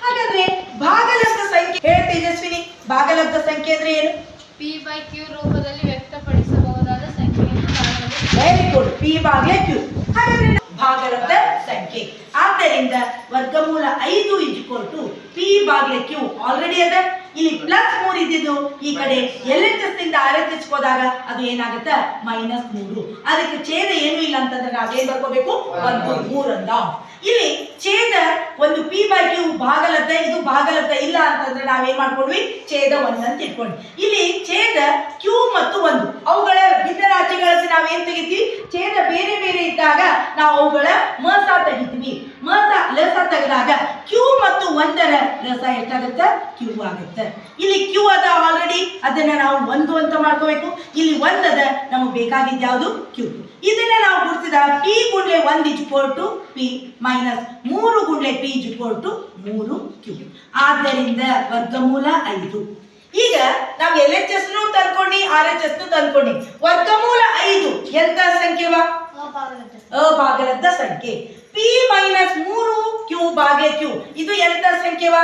ಹಾಗಾದ್ರೆ ಭಾಗಲಬ್ಧ ಸಂಖ್ಯೆ ಹೇಳ ತೇಜಸ್ವಿನಿ, ಭಾಗಲಬ್ಧ ಸಂಖ್ಯೆ ಅಂದ್ರೆ ಏನು? P/Q ರೂಪದಲ್ಲಿ ವ್ಯಕ್ತಪಡಿಸಬಹುದಾದ ಸಂಖ್ಯೆ. Very good, P/Q. ಹಾಗಾದ್ರೆ ಭಾಗಲಬ್ಧ ಸಂಖ್ಯೆ. ಆದ್ದರಿಂದ ವರ್ಗಮೂಲ 5 = P/Q ಆಲ್ರೆಡಿ ಅದ. ಇಲ್ಲಿ +3 ಇದ್ದಿದ್ದು ಈ ಕಡೆ LHS ಇಂದ RHS ಹೋದಾಗ ಅದು ಏನಾಗುತ್ತೆ -3. ಅದಕ್ಕೆ ಛೇದ ಏನು ಇಲ್ಲ ಅಂತಂದ್ರೆ ನಾವೇನ್ ಬರ್ಕೋಬೇಕು 1 3 ಅಂತ. ಇಲ್ಲಿ ಛೇದ ಒಂದು P/Q ಭಾಗಲಬ್ಧ, ಇದು ಭಾಗಲಬ್ಧ ಇಲ್ಲ ಅಂತಂದ್ರೆ ನಾವೇನ್ ಮಾಡ್ಕೊಂಡ್ವಿ ಛೇದ 1 ಅಂತ ಇಟ್ಕೊಂಡ್ವಿ. ಇಲ್ಲಿ ಛೇದ Q ಮತ್ತು 1 ಅವುಗಳ ಭಿನ್ನರಾಶಿಗಳಲ್ಲಿ ನಾವೇನ್ ತೆಗಿತೀವಿ, ಛೇದ ಬೇರೆ ಬೇರೆ ಇದ್ದಾಗ ನಾವು ಅವುಗಳ ಮಸ ತೆಗಿತೀವಿ. ಲಸ ತೆಗೆದಾಗ Q ಮತ್ತು 1ರ ಲಸ ಎಷ್ಟಾಗುತ್ತೆ Q ಆಗುತ್ತೆ. ಇಲ್ಲಿ Q ಅದ ಆಲ್ರೆಡಿ, ಅದನ್ನ ನಾವು 1 ಅಂತ ಮಾಡ್ಕೋಬೇಕು. ಇಲ್ಲಿ 1 ಅದ, ನಮಗೆ ಬೇಕಾಗಿದ್ದು ಯಾವುದು Q. ಇದನ್ನ ನಾವು ಗುರುತಿಸಿದ P × 1 = P - 3 × P = 3Q. ಆದ್ದರಿಂದ ವರ್ಗಮೂಲ 5. ಈಗ ನಾವು LHS ತಂದ್ಕೊಂಡು RHS ತಂದ್ಕೊಂಡು ವರ್ಗಮೂಲ 5 ಎಂತ ಸಂಖ್ಯೆವಾ? ಅಭಾಗಲಬ್ಧ ಸಂಖ್ಯೆ. P - 3Q/Q ಇದು ಎಂತ ಸಂಖ್ಯೆವಾ?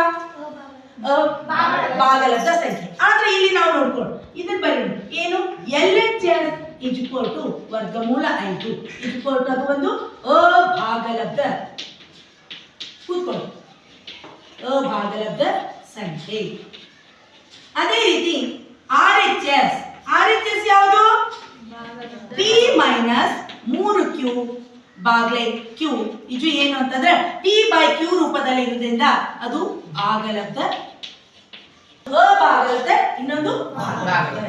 ಭಾಗಲಬ್ಧ ಸಂಖ್ಯೆ. ಆದ್ರೆ ಇಲ್ಲಿ ನಾವು ನೋಡ್ಕೊಂಡು ಇದನ್ನ ಬರೀ ಏನು LHS = ವರ್ಗಮೂಲ 5 ಅದು ಒಂದು ಅಭಾಗಲಬ್ಧ. ಕೂತ್ಕೊಳ್ಳಿ. ಅಭಾಗಲಬ್ಧ ಸಂಖ್ಯೆ. ಅದೇ ರೀತಿ RHS ಯಾವುದು? P ಮೈನಸ್ 3Q ಬಾಗ್ಲೆ Q. ಇದು ಏನು ಅಂತಂದ್ರೆ P/Q ರೂಪದಲ್ಲಿ ಇರುವುದರಿಂದ ಅದು ಭಾಗಲಬ್ಧ, ಅಭಾಗಲಬ್ಧ, ಇನ್ನೊಂದು ಭಾಗಲಬ್ಧ.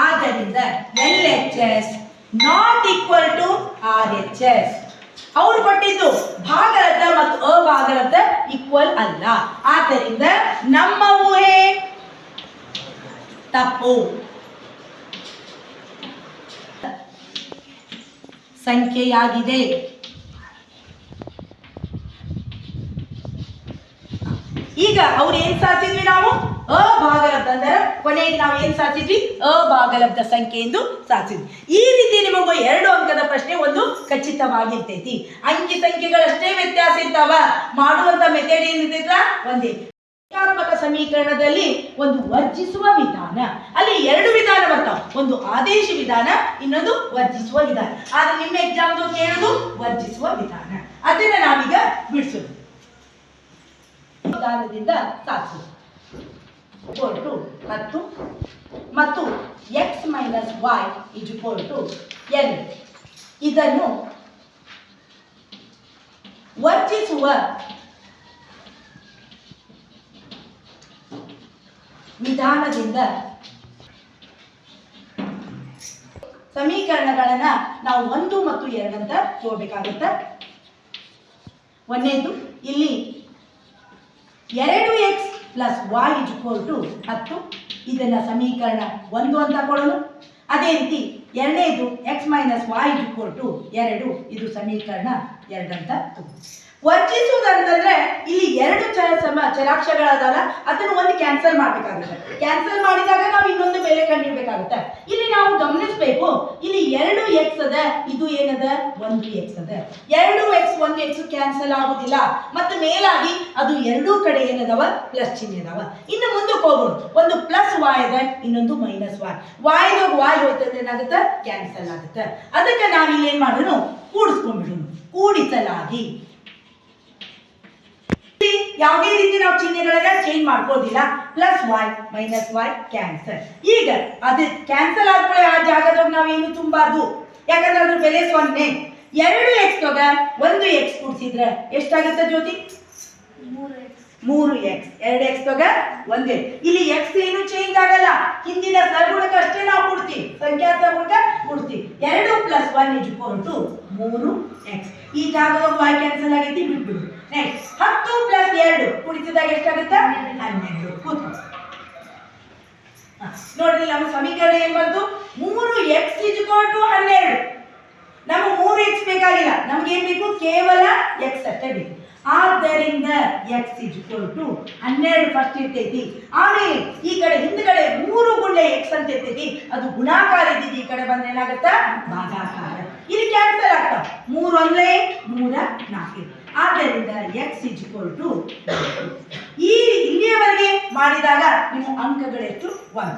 ಆದ್ದರಿಂದ LHS not equal to RHS. ಅವ್ರು ಕೊಟ್ಟಿದ್ದು ಭಾಗಲಬ್ಧ ಮತ್ತು ಅಭಾಗಲಬ್ಧ ಈಕ್ವಲ್ ಅಲ್ಲ. ಆದ್ದರಿಂದ ನಮ್ಮ ಊಹೆ ತಪ್ಪು. ಸಂಖ್ಯೆಯಾಗಿದೆ. ಈಗ ಅವ್ರು ಏನ್ ಸಾಧಿಸಿದ್ವಿ ನಾವು? ಅಭಾಗಲಬ್ಧ ಅಂದ್ರೆ ಕೊನೆಗೆ ನಾವು ಏನ್ ಸಾಧಿಸಿದ್ವಿ? ಅಭಾಗಲಬ್ಧ ಸಂಖ್ಯೆ ಎಂದು ಸಾಧಿಸಿದ್ವಿ. ಈ ರೀತಿ ನಿಮಗೂ 2 ಅಂಕದ ಪ್ರಶ್ನೆ ಒಂದು ಖಚಿತವಾಗಿರ್ತೈತಿ. ಅಂಕಿ ಸಂಖ್ಯೆಗಳಷ್ಟೇ ವ್ಯತ್ಯಾಸ ಇರ್ತಾವ, ಮಾಡುವಂತ ಮೆಥಡ್ ಏನಿರ್ತೈತಲ್ಲ ಒಂದೇ. ರೇಖಾತ್ಮಕ ಸಮೀಕರಣದಲ್ಲಿ ಒಂದು ವರ್ಜಿಸುವ ವಿಧಾನ, ಅಲ್ಲಿ 2 ವಿಧಾನ ಬರ್ತಾವ, ಒಂದು ಆದೇಶ ವಿಧಾನ, ಇನ್ನೊಂದು ವರ್ಜಿಸುವ ವಿಧಾನ. ಆದ್ರೆ ನಿಮ್ಮ ಎಕ್ಸಾಮ್ ಕೇಳೋದು ವರ್ಜಿಸುವ ವಿಧಾನ. ಅದನ್ನ ನಾವೀಗ ಬಿಡಿಸೋದು. ವಿಧಾನದಿಂದ ಸಾಧಿಸೋದು 10 ಮತ್ತು x ಮೈನಸ್ y n. ಇದನ್ನು ವರ್ಜಿಸುವ ವಿಧಾನದಿಂದ ಸಮೀಕರಣಗಳನ್ನ ನಾವು 1 ಮತ್ತು 2 ಅಂತ ತಗೋಬೇಕಾಗುತ್ತೆ. ಒಂದನೇದು ಇಲ್ಲಿ 2x ಪ್ಲಸ್ y 10, ಇದನ್ನ ಸಮೀಕರಣ 1 ಅಂತ ಕೊಡೋಣ. ಅದೇ ರೀತಿ ಎರಡನೇದು x ಮೈನಸ್ y 2, ಇದು ಸಮೀಕರಣ 2 ಅಂತ. ವರ್ಜಿಸುವುದಂತಂದ್ರೆ ಇಲ್ಲಿ 2 ಚರಾಕ್ಷರಗಳಾದಲ್ಲ, ಅದನ್ನು ಒಂದು ಕ್ಯಾನ್ಸಲ್ ಮಾಡಬೇಕಾಗುತ್ತೆ. ಕ್ಯಾನ್ಸಲ್ ಮಾಡಿದಾಗ ನಾವು ಇನ್ನೊಂದು ಬೆಲೆ ಕಂಡಿಡ್ಬೇಕಾಗುತ್ತೆ. ಇಲ್ಲಿ ನಾವು ಗಮನಿಸಬೇಕು, ಇಲ್ಲಿ 2x ಅದ, ಇದು ಏನದ 1x ಅದ. 2x 1x ಕ್ಯಾನ್ಸಲ್ ಆಗುದಿಲ್ಲ. ಮತ್ತು ಮೇಲಾಗಿ ಅದು 2 ಕಡೆ ಏನದವ ಪ್ಲಸ್ ಚಿಹ್ನೆ ಅದಾವ. ಇನ್ನು ಮುಂದಕ್ಕೆ ಹೋಗೋಣ. ಒಂದು ಪ್ಲಸ್ y ಅದ, ಇನ್ನೊಂದು ಮೈನಸ್ y. y ಹೋಯ್ತಂದ್ರೆ ಏನಾಗುತ್ತೆ? ಕ್ಯಾನ್ಸಲ್ ಆಗುತ್ತೆ. ಅದಕ್ಕೆ ನಾವು ಇಲ್ಲಿ ಏನ್ ಮಾಡೋಣ? ಕೂಡಿಸ್ಕೊಂಡ್ಬಿಡೋಣ. ಕೂಡಿಸಲಾಗಿ ಯಾವುದೇ ರೀತಿ ನಾವು ಚಿಹ್ನೆಗಳನ್ನ ಚೇಂಜ್ ಮಾಡ್ಕೋದಿಲ್ಲ. Plus y minus y cancel. ಈಗ ಅದು ಕ್ಯಾನ್ಸಲ್ ಆದ್ಮೇಲೆ ಆ ಜಾಗದಾಗ ನಾವೇನು ತುಂಬಾರ್ದು, ಯಾಕಂದ್ರೆ ಅದ್ರ ಬೆಲೆ 0. 2x 1x ಕೂಡಿಸಿದ್ರೆ ಎಷ್ಟಾಗುತ್ತೆ ಜ್ಯೋತಿ? 3x. 2x 1. ಇಲ್ಲಿ x ಏನು ಚೇಂಜ್ ಆಗಲ್ಲ, ಹಿಂದಿನ ಸಗುಣಕ ಅಷ್ಟೇ ನಾವು ಕೊಡ್ತೀವಿ, ಸಂಖ್ಯಾ ಸಗುಣಕ ಕೊಡ್ತೀವಿ. 2 ಪ್ಲಸ್ 1 3x. ಈ ಜಾಗದಾಗ y ಕ್ಯಾನ್ಸಲ್ ಆಗೈತಿ, ಬಿಟ್ಬಿಡು. ನೆಕ್ಸ್ಟ್ 10 ಪ್ಲಸ್ 2 ಕೂಡಿಸಿದಾಗ ಎಷ್ಟಾಗುತ್ತೆ? 12. ನೋಡ್ರಿ, ನಮ್ಮ ಸಮೀಕರಣ ಏನ್ ಬಂತು? 3x 12. ನಮಗೆ 3x ಬೇಕಾಗಿಲ್ಲ, ನಮ್ಗೆ ಏನ್ ಬೇಕು? ಕೇವಲ x ಅಷ್ಟೇ ಬೇಕು. ಆದ್ದರಿಂದ x 12 ಫಸ್ಟ್ ಇರ್ತೈತಿ. ಆಮೇಲೆ ಈ ಕಡೆ ಹಿಂದ್ಗಡೆ 3 ಗುಂಡೆ x ಅಂತ ಇರ್ತೈತಿ, ಅದು ಗುಣಾಕಾರ ಇದ್ದಿದ್ದು ಈ ಕಡೆ ಬಂದ್ರೆ ಏನಾಗುತ್ತ? ಭಾಗಾಕಾರ. ಇಲ್ಲಿ ಕ್ಯಾನ್ಸಲ್ ಆಗ್ತಾವ. 3 1 3 4. ಆದ್ದರಿಂದ x 12. ಇಲ್ಲಿಯವರೆಗೆ ಮಾಡಿದಾಗ ನಿಮ್ಮ ಅಂಕಗಳೆಷ್ಟು? 1.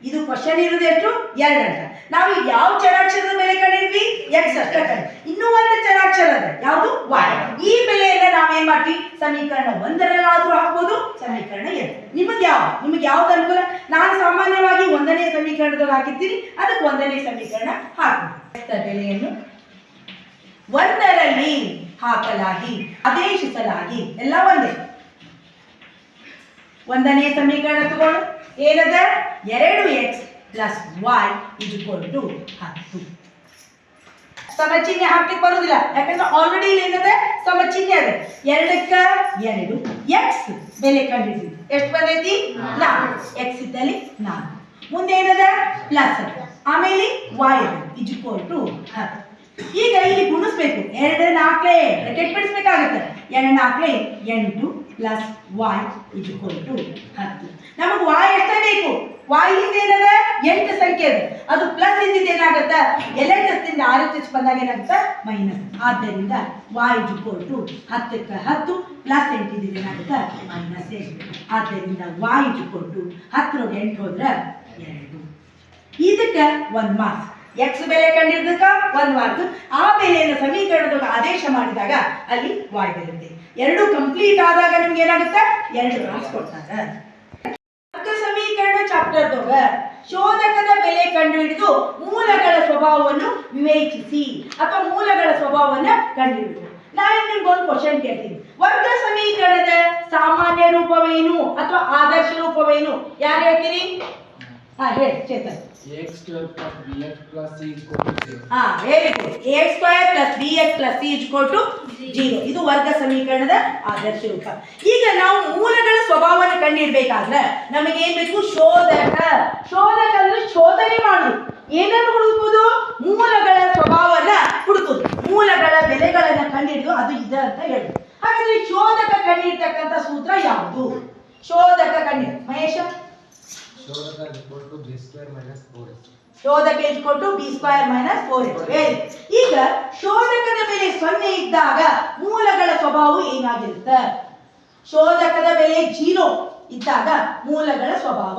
ಇದು ಕ್ವಶನ್ ಇರೋದು ಎಷ್ಟು? 2 ಅಂತ. ನಾವು ಯಾವ ಚರಾಕ್ಷರದ ಬೆಲೆ ಕಂಡಿದ್ವಿ? x ಅಷ್ಟೇ ಕಂಡು. ಇನ್ನೂ ಒಂದು ಚರಾಕ್ಷರ ಅದ, ಯಾವುದು? y. ಈ ಬೆಲೆಯನ್ನ ನಾವೇನ್ ಮಾಡ್ತೀವಿ? ಸಮೀಕರಣ 1ರಲ್ಲಾದ್ರೂ ಹಾಕ್ಬೋದು, ಸಮೀಕರಣ 2. ನಿಮಗೆ ಯಾವ್ದು ಅನುಕೂಲ? ನಾನು ಸಾಮಾನ್ಯವಾಗಿ 1ನೇ ಸಮೀಕರಣದಲ್ಲಿ ಹಾಕಿರ್ತೀನಿ, ಅದಕ್ಕೆ 1ನೇ ಸಮೀಕರಣ ಹಾಕ್ತೀನಿ. ಬೆಲೆಯನ್ನು 1ರಲ್ಲಿ ಹಾಕಲಾಗಿ, ಆದೇಶಿಸಲಾಗಿ, ಎಲ್ಲ ಒಂದೇ. 1ನೇ ಸಮೀಕರಣ ತಗೊಂಡು ಏನದ? 2x plus y 10. ಸಮಚಿಹ್ನೆ ಹಾಕ್ಲಿಕ್ಕೆ ಬರುವುದಿಲ್ಲ, ಯಾಕಂದ್ರೆ ಆಲ್ರೆಡಿ ಇಲ್ಲಿ ಏನದ? ಸಮಚಿಹ್ನೆ ಅದ. 2ಕ್ಕೆ 2. x ಬೆಲೆ ಕಂಡಿದ್ದೀವಿ, ಎಷ್ಟು ಬಂದೈತಿ? 4. x ಇದ್ದಲ್ಲಿ 4. ಮುಂದೆ ಏನದ? ಪ್ಲಸ್, ಆಮೇಲೆ y 10. ಈಗ ಇಲ್ಲಿ ಗುಣಿಸ್ಬೇಕು. 2 4 ಬ್ರಾಕೆಟ್ ಬಿಡಿಸ್ಬೇಕಾಗುತ್ತೆ. 2 4 8 plus y 10. ನಮಗೆ y ಎಷ್ಟೇ ಬೇಕು? y ಹಿಂದೆ ಏನದ? 8 ಸಂಖ್ಯೆ ಅದು, ಅದು ಪ್ಲಸ್ ಇದ್ದಿದ್ದು ಏನಾಗುತ್ತೆ? LHS ಇಂದ RHS ಬಂದಾಗ ಏನಾಗುತ್ತೆ? ಮೈನಸ್. ಆದ್ದರಿಂದ y 10ಕ್ಕೆ 10 ಪ್ಲಸ್ 8 ಇದ್ದಿದ್ದು ಏನಾಗುತ್ತೆ? ಮೈನಸ್ 8. ಆದ್ದರಿಂದ y 10 10 8 ಹೋದ್ರೆ 2. ಇದಕ್ಕೆ 1 ಮಾರ್ಕ್ಸ್. x ಬೆಲೆ ಕಂಡಿದ್ದಕ್ಕ 1 ಮಾರ್ಕ್. ಆ ಬೆಲೆಯನ್ನು ಸಮೀಕರಣದೊಳಗೆ ಆದೇಶ ಮಾಡಿದಾಗ ಅಲ್ಲಿ y ಬೆಲೆ. ಎರಡು ಕಂಪ್ಲೀಟ್ ಆದಾಗ ನಿಮ್ಗೆ ಏನಾಗುತ್ತೆ 2 ಮಾರ್ಕ್ಸ್ ಕೊಡ್ತಾರೆ. ವರ್ಗ ಸಮೀಕರಣ ಚಾಪ್ಟರ್ದಾಗ ಶೋಧಕದ ಬೆಲೆ ಕಂಡುಹಿಡಿದು ಮೂಲಗಳ ಸ್ವಭಾವವನ್ನು ವಿವೇಚಿಸಿ ಅಥವಾ ಮೂಲಗಳ ಸ್ವಭಾವವನ್ನು ಕಂಡುಹಿಡಿದು. ನಾನು ನಿಮ್ಗೆ ಒಂದು ಕ್ವಶನ್ ಕೇಳ್ತೀನಿ. ವರ್ಗ ಸಮೀಕರಣದ ಸಾಮಾನ್ಯ ರೂಪವೇನು ಅಥವಾ ಆದರ್ಶ ರೂಪವೇನು? ಯಾರು ಹೇಳ್ತೀರಿ? ಹೇಳಿ Chetan. ax² + bx + c = 0. Very good. ax² + bx + c = 0. ಇದು ವರ್ಗ ಸಮೀಕರಣದ ಆದರ್ಶ ರೂಪ. ಈಗ ನಾವು ಮೂಲಗಳ ಸ್ವಭಾವವನ್ನು ಕಂಡುಹಿಡಬೇಕಾದ್ರೆ ನಮಗೆ ಏನ್ ಬೇಕು? ಶೋಧಕ. ಶೋಧಕ ಅಂದ್ರೆ ಶೋಧನೆ ಮಾಡುದು. ಏನನ್ನು ಹುಡುಕುವುದು? ಮೂಲಗಳ ಸ್ವಭಾವವನ್ನ ಹುಡುಕುದು. ಮೂಲಗಳ ಬೆಲೆಗಳನ್ನ ಕಂಡುಹಿಡಿದು ಅದು ಇದೆ ಅಂತ ಹೇಳುದು. ಹಾಗಾದ್ರೆ ಶೋಧಕ ಕಂಡುಹಿಡ್ತಕ್ಕಂಥ ಸೂತ್ರ ಯಾವುದು? ಶೋಧಕ ಕಂಡುಹಿಡಿ Mahesh. ಶೋಧಕ = b² - 4h. ಶೋಧಕ b² - 4h. ಈಗ ಶೋಧಕದ ಬೆಲೆ 0 ಇದ್ದಾಗ ಮೂಲಗಳ ಸ್ವಭಾವ ಏನಾಗಿರುತ್ತೆ? ಶೋಧಕದ ಬೆಲೆ 0 ಇದ್ದಾಗ ಮೂಲಗಳ ಸ್ವಭಾವ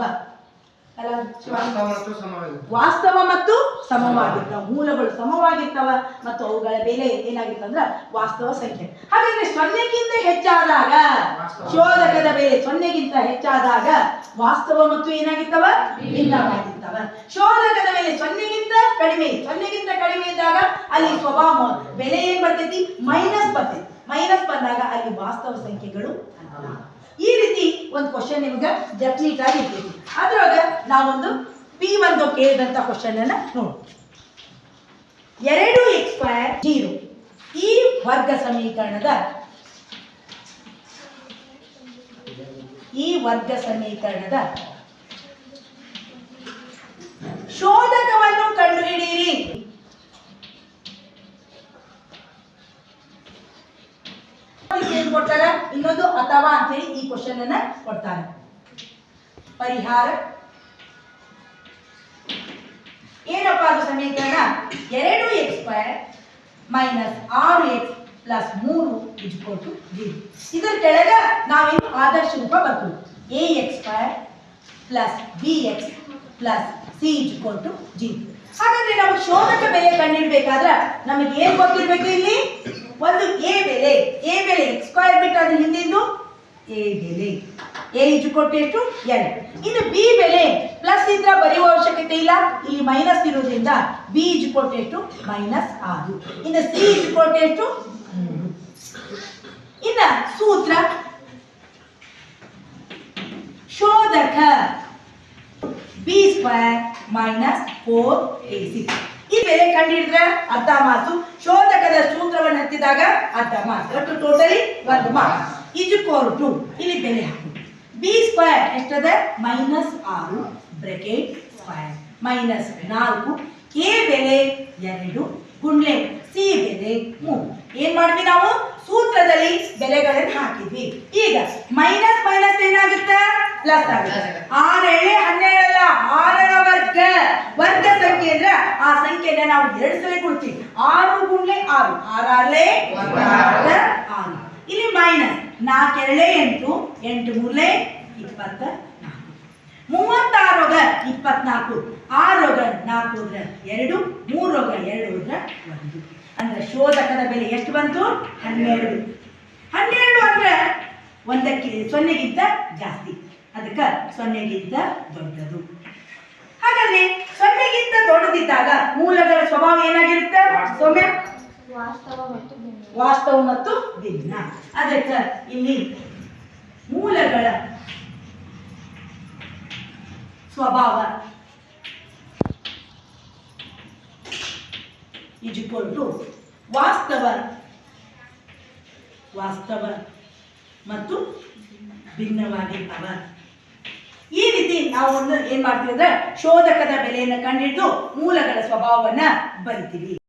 ವಾಸ್ತವ ಮತ್ತು ಸಮವಾಗಿರ್ತಾವ. ಮೂಲಗಳು ಸಮವಾಗಿರ್ತಾವ ಮತ್ತು ಅವುಗಳ ಬೆಲೆ ಏನಾಗಿರ್ತದೆ ಅಂದ್ರೆ ವಾಸ್ತವ ಸಂಖ್ಯೆ. ಹಾಗಾದ್ರೆ 0ಗಿಂತ ಹೆಚ್ಚಾದಾಗ ಶೋಧಕದ ಬೆಲೆ 0ಗಿಂತ ಹೆಚ್ಚಾದಾಗ ವಾಸ್ತವ ಮತ್ತು ಏನಾಗಿರ್ತಾವ? ಭಿನ್ನವಾಗಿರ್ತಾವ. ಶೋಧಕದ ಬೆಲೆ 0ಗಿಂತ ಕಡಿಮೆ ಇದ್ದಾಗ ಅಲ್ಲಿ ಸ್ವಭಾವ ಬೆಲೆ ಏನ್ ಬರ್ತೈತಿ? ಮೈನಸ್ ಬರ್ತೈತಿ. ಮೈನಸ್ ಬಂದಾಗ ಅಲ್ಲಿ ವಾಸ್ತವ ಸಂಖ್ಯೆಗಳು ಅಲ್ಲ. ಈ ರೀತಿ ಒಂದು ಕ್ವಶನ್ ನಿಮ್ಗೆ ಡೆಫಿನಿಟ್ ಆಗಿ ಇರ್ತೈತಿ. ಅದ್ರೊಳಗ ನಾವೊಂದು P1 ಕೇಳಿದಂತ ಕ್ವಶನ್ ಅನ್ನ ನೋಡು. 2x² 0 ಈ ವರ್ಗ ಸಮೀಕರಣದ ಶೋಧಕವನ್ನು ಕಂಡುಹಿಡಿಯಿರಿ. ಕೊಡ್ತಾರೆ. ಇನ್ನೊಂದು ಅಥವಾ ಅಂತೇಳಿ ಈ ಕ್ವಶನ್ ಅನ್ನ ಕೊಡ್ತಾರೆ. ಪರಿಹಾರ ಏನಪ್ಪ ಅದು ಸಮೀಕರಣ? 2x² - 6x + 3 = 0. ಇದರ ಕೆಳಗ ನಾವೇನು ಆದರ್ಶ ರೂಪ ಬರ್ತದೆ. ax² + bx + c = 0. ಹಾಗಾದ್ರೆ ನಾವು ಶೋಧಕ ಬೆಲೆ ಕಂಡುಹಿಡಬೇಕಾದ್ರೆ ನಮಗೆ ಏನು ಗೊತ್ತಿರಬೇಕು? ಇಲ್ಲಿ ಒಂದು a ಬೆಲೆ x² ಬಿಟ್ಟು ಅದ್ರ ಹಿಂದಿಂದು a ಬೆಲೆ a = ಎಷ್ಟು? 2. ಇನ್ನು b ಬೆಲೆ ಪ್ಲಸ್ ಇದ್ರ ಬರೆಯುವ ಅವಶ್ಯಕತೆ ಇಲ್ಲ, ಇಲ್ಲಿ ಮೈನಸ್ ಇರೋದ್ರಿಂದ b = ಎಷ್ಟು? -6. ಇನ್ನು c = ಎಷ್ಟು? 3. ಇನ್ನ ಸೂತ್ರ ಶೋಧಕ b² - 4ac. ಈ ಬೆಲೆ ಕಂಡುಹಿಡಿದ್ರೆ ಅರ್ಧ ಮಾರ್ಕ್ಸ್. ಶೋಧಕದ ಸೂತ್ರವನ್ನು ಹತ್ತಿದಾಗ ಅರ್ಧ ಮಾರ್ಕ್ಸ್. ಒಟ್ಟು ಟೋಟಲಿ 1 ಮಾರ್ಕ್ಸ್. = ಇಲ್ಲಿ ಬೆಲೆ ಹಾಕಿ b² ಎಷ್ಟದ? -6 ಬ್ರಾಕೆಟ್ ಸ್ಕ್ವೇರ್ -4 a ಬೆಲೆ 2 ಗುಂಡ್ಲೆ c ಬೆಲೆ 3. ಏನ್ ಮಾಡಿದ್ವಿ ನಾವು? ಸೂತ್ರದಲ್ಲಿ ಬೆಲೆಗಳನ್ನು ಹಾಕಿದ್ವಿ. ಈಗ ಮೈನಸ್ ಮೈನಸ್ ಏನಾಗುತ್ತೆ? ಪ್ಲಸ್ ಆಗುತ್ತೆ. 6 7 12 ಅಲ್ಲ, 6ರ ವರ್ಗ ಸಂಖ್ಯೆ ಅಂದ್ರೆ ಆ ಸಂಖ್ಯೆನ ನಾವು 2 ಸಲ ಕೊಡ್ತೀವಿ. 6 ಗುಂಡ್ಲೆ 6 6 6. ಇಲ್ಲಿ ಮೈನಸ್ 4 2 8 8 3 24 36 24 6 4 2 3 2 1. ಅಂದ್ರೆ ಶೋಧಕದ ಬೆಲೆ ಎಷ್ಟು ಬಂತು? 12. 12 ಅಂದ್ರೆ 0ಗಿಂತ ಜಾಸ್ತಿ, ಅದಕ್ಕೆ 0ಗಿಂತ ದೊಡ್ಡದು. ಹಾಗಾದ್ರೆ 0ಗಿಂತ ದೊಡ್ಡದಿದ್ದಾಗ ಮೂಲಗಳ ಸ್ವಭಾವ ಏನಾಗಿರುತ್ತೆ? ಸೌಮ್ಯ? ವಾಸ್ತವ ಮತ್ತು ಭಿನ್ನ. ಅದಕ್ಕೆ ಇಲ್ಲಿ ಮೂಲಗಳ ಸ್ವಭಾವ ವಾಸ್ತವ ಮತ್ತು ಭಿನ್ನವಾಗಿರ್ತವ. ಈ ರೀತಿ ನಾವು ಏನ್ ಮಾಡ್ತೀವಿ ಅಂದ್ರೆ ಶೋಧಕದ ಬೆಲೆಯನ್ನು ಕಂಡುಹಿಡಿದು ಮೂಲಗಳ ಸ್ವಭಾವವನ್ನ ಬರಿತೀವಿ.